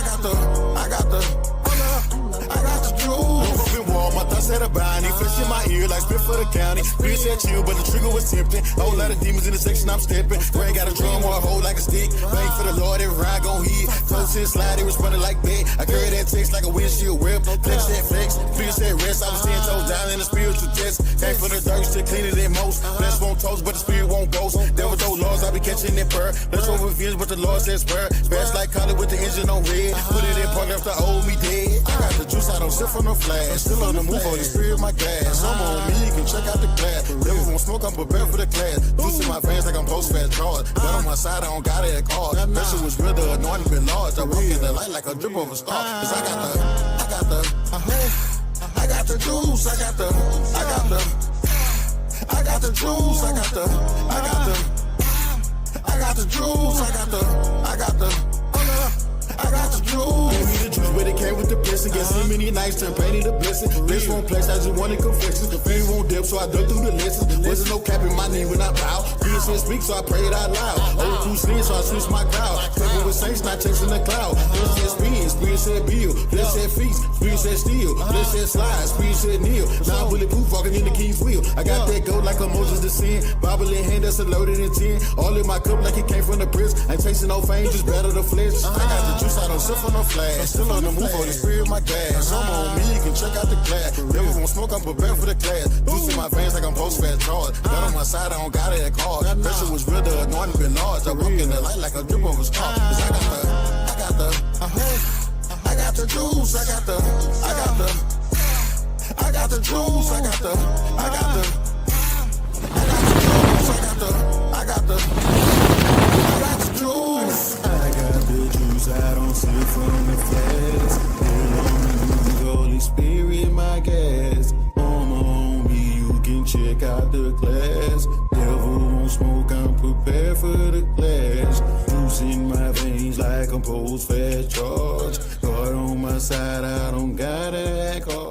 Up in Walmart, I said a bounty. Fish in my ear like spit for the county. Bitch said chill, but the trigger was tempting. Whole lot of demons in the section I'm stepping. Brain got a drum or a hole like a stick. Bang for the Lord, every ride gon' hit. Close and slide, it was running like that. I carry that text like a windshield whip. Flex that flex, feel that rest. I was 10 toes down in the spiritual test. Came for the dirt, still cleaner than most. Flesh won't toast, but the spirit won't ghost. Devil those laws, I be catching that bird. Let's over revenge, but the Lord says spur. Fast like collar with the engine on red. Put it in park after old me dead. I got the juice, I don't sip from the flash. Still on the move, on the spirit, my gas. I'm on me, you can check out the glass. Never won't smoke, I'm prepared for the class. Juice in my veins like I'm post-fat charge. Gun on my side, I don't got it at card. Pressure was real, the anointing been large. I walk in the light like a drip of a star. Cause I got the juice, I got the juice, I got the juice, Give me the juice, but it came with the blessing. Get so many nights, turn pain into blessing. This won't place, I just wanted confessions. The pain won't dip, so I dug through the lessons. Wasn't no cap in my knee when I bow. Spirit said speak, so I prayed out loud. Old too slim, so I switched my crowd. Covered with saints, not chasing the cloud. Spirit said spin, spirit said build. Flesh said feast, spirit said steal. Flesh said slide, spirit said kneel. Now I'm bulletproof, walking in the king's wheel. I got that gold like a Moses descend. Bible in hand, that's a loaded in 10. All in my cup like it came from the prison. Ain't chasing no fame, just battle the flesh. I got the juice, I don't sip from no flash. Still on the move, on the spirit, my gas. I'm on me, you can check out the glass. Never won't smoke, I'm prepared for the class. Juice in my veins like I'm post-fat charge. Gun on my side, I don't got it at card. Pressure was real, the anointing been large. I walk in the light like a drip of a star. Cause I got the juice, I got the juice, I got the juice, I got the juice, I don't sip from the flask. Holy Spirit, my gas. On me, you can check out the class. Devil won't smoke, I'm prepared for the clash. Juice in my veins like I'm post-fat charge. God on my side, I don't gotta act hard.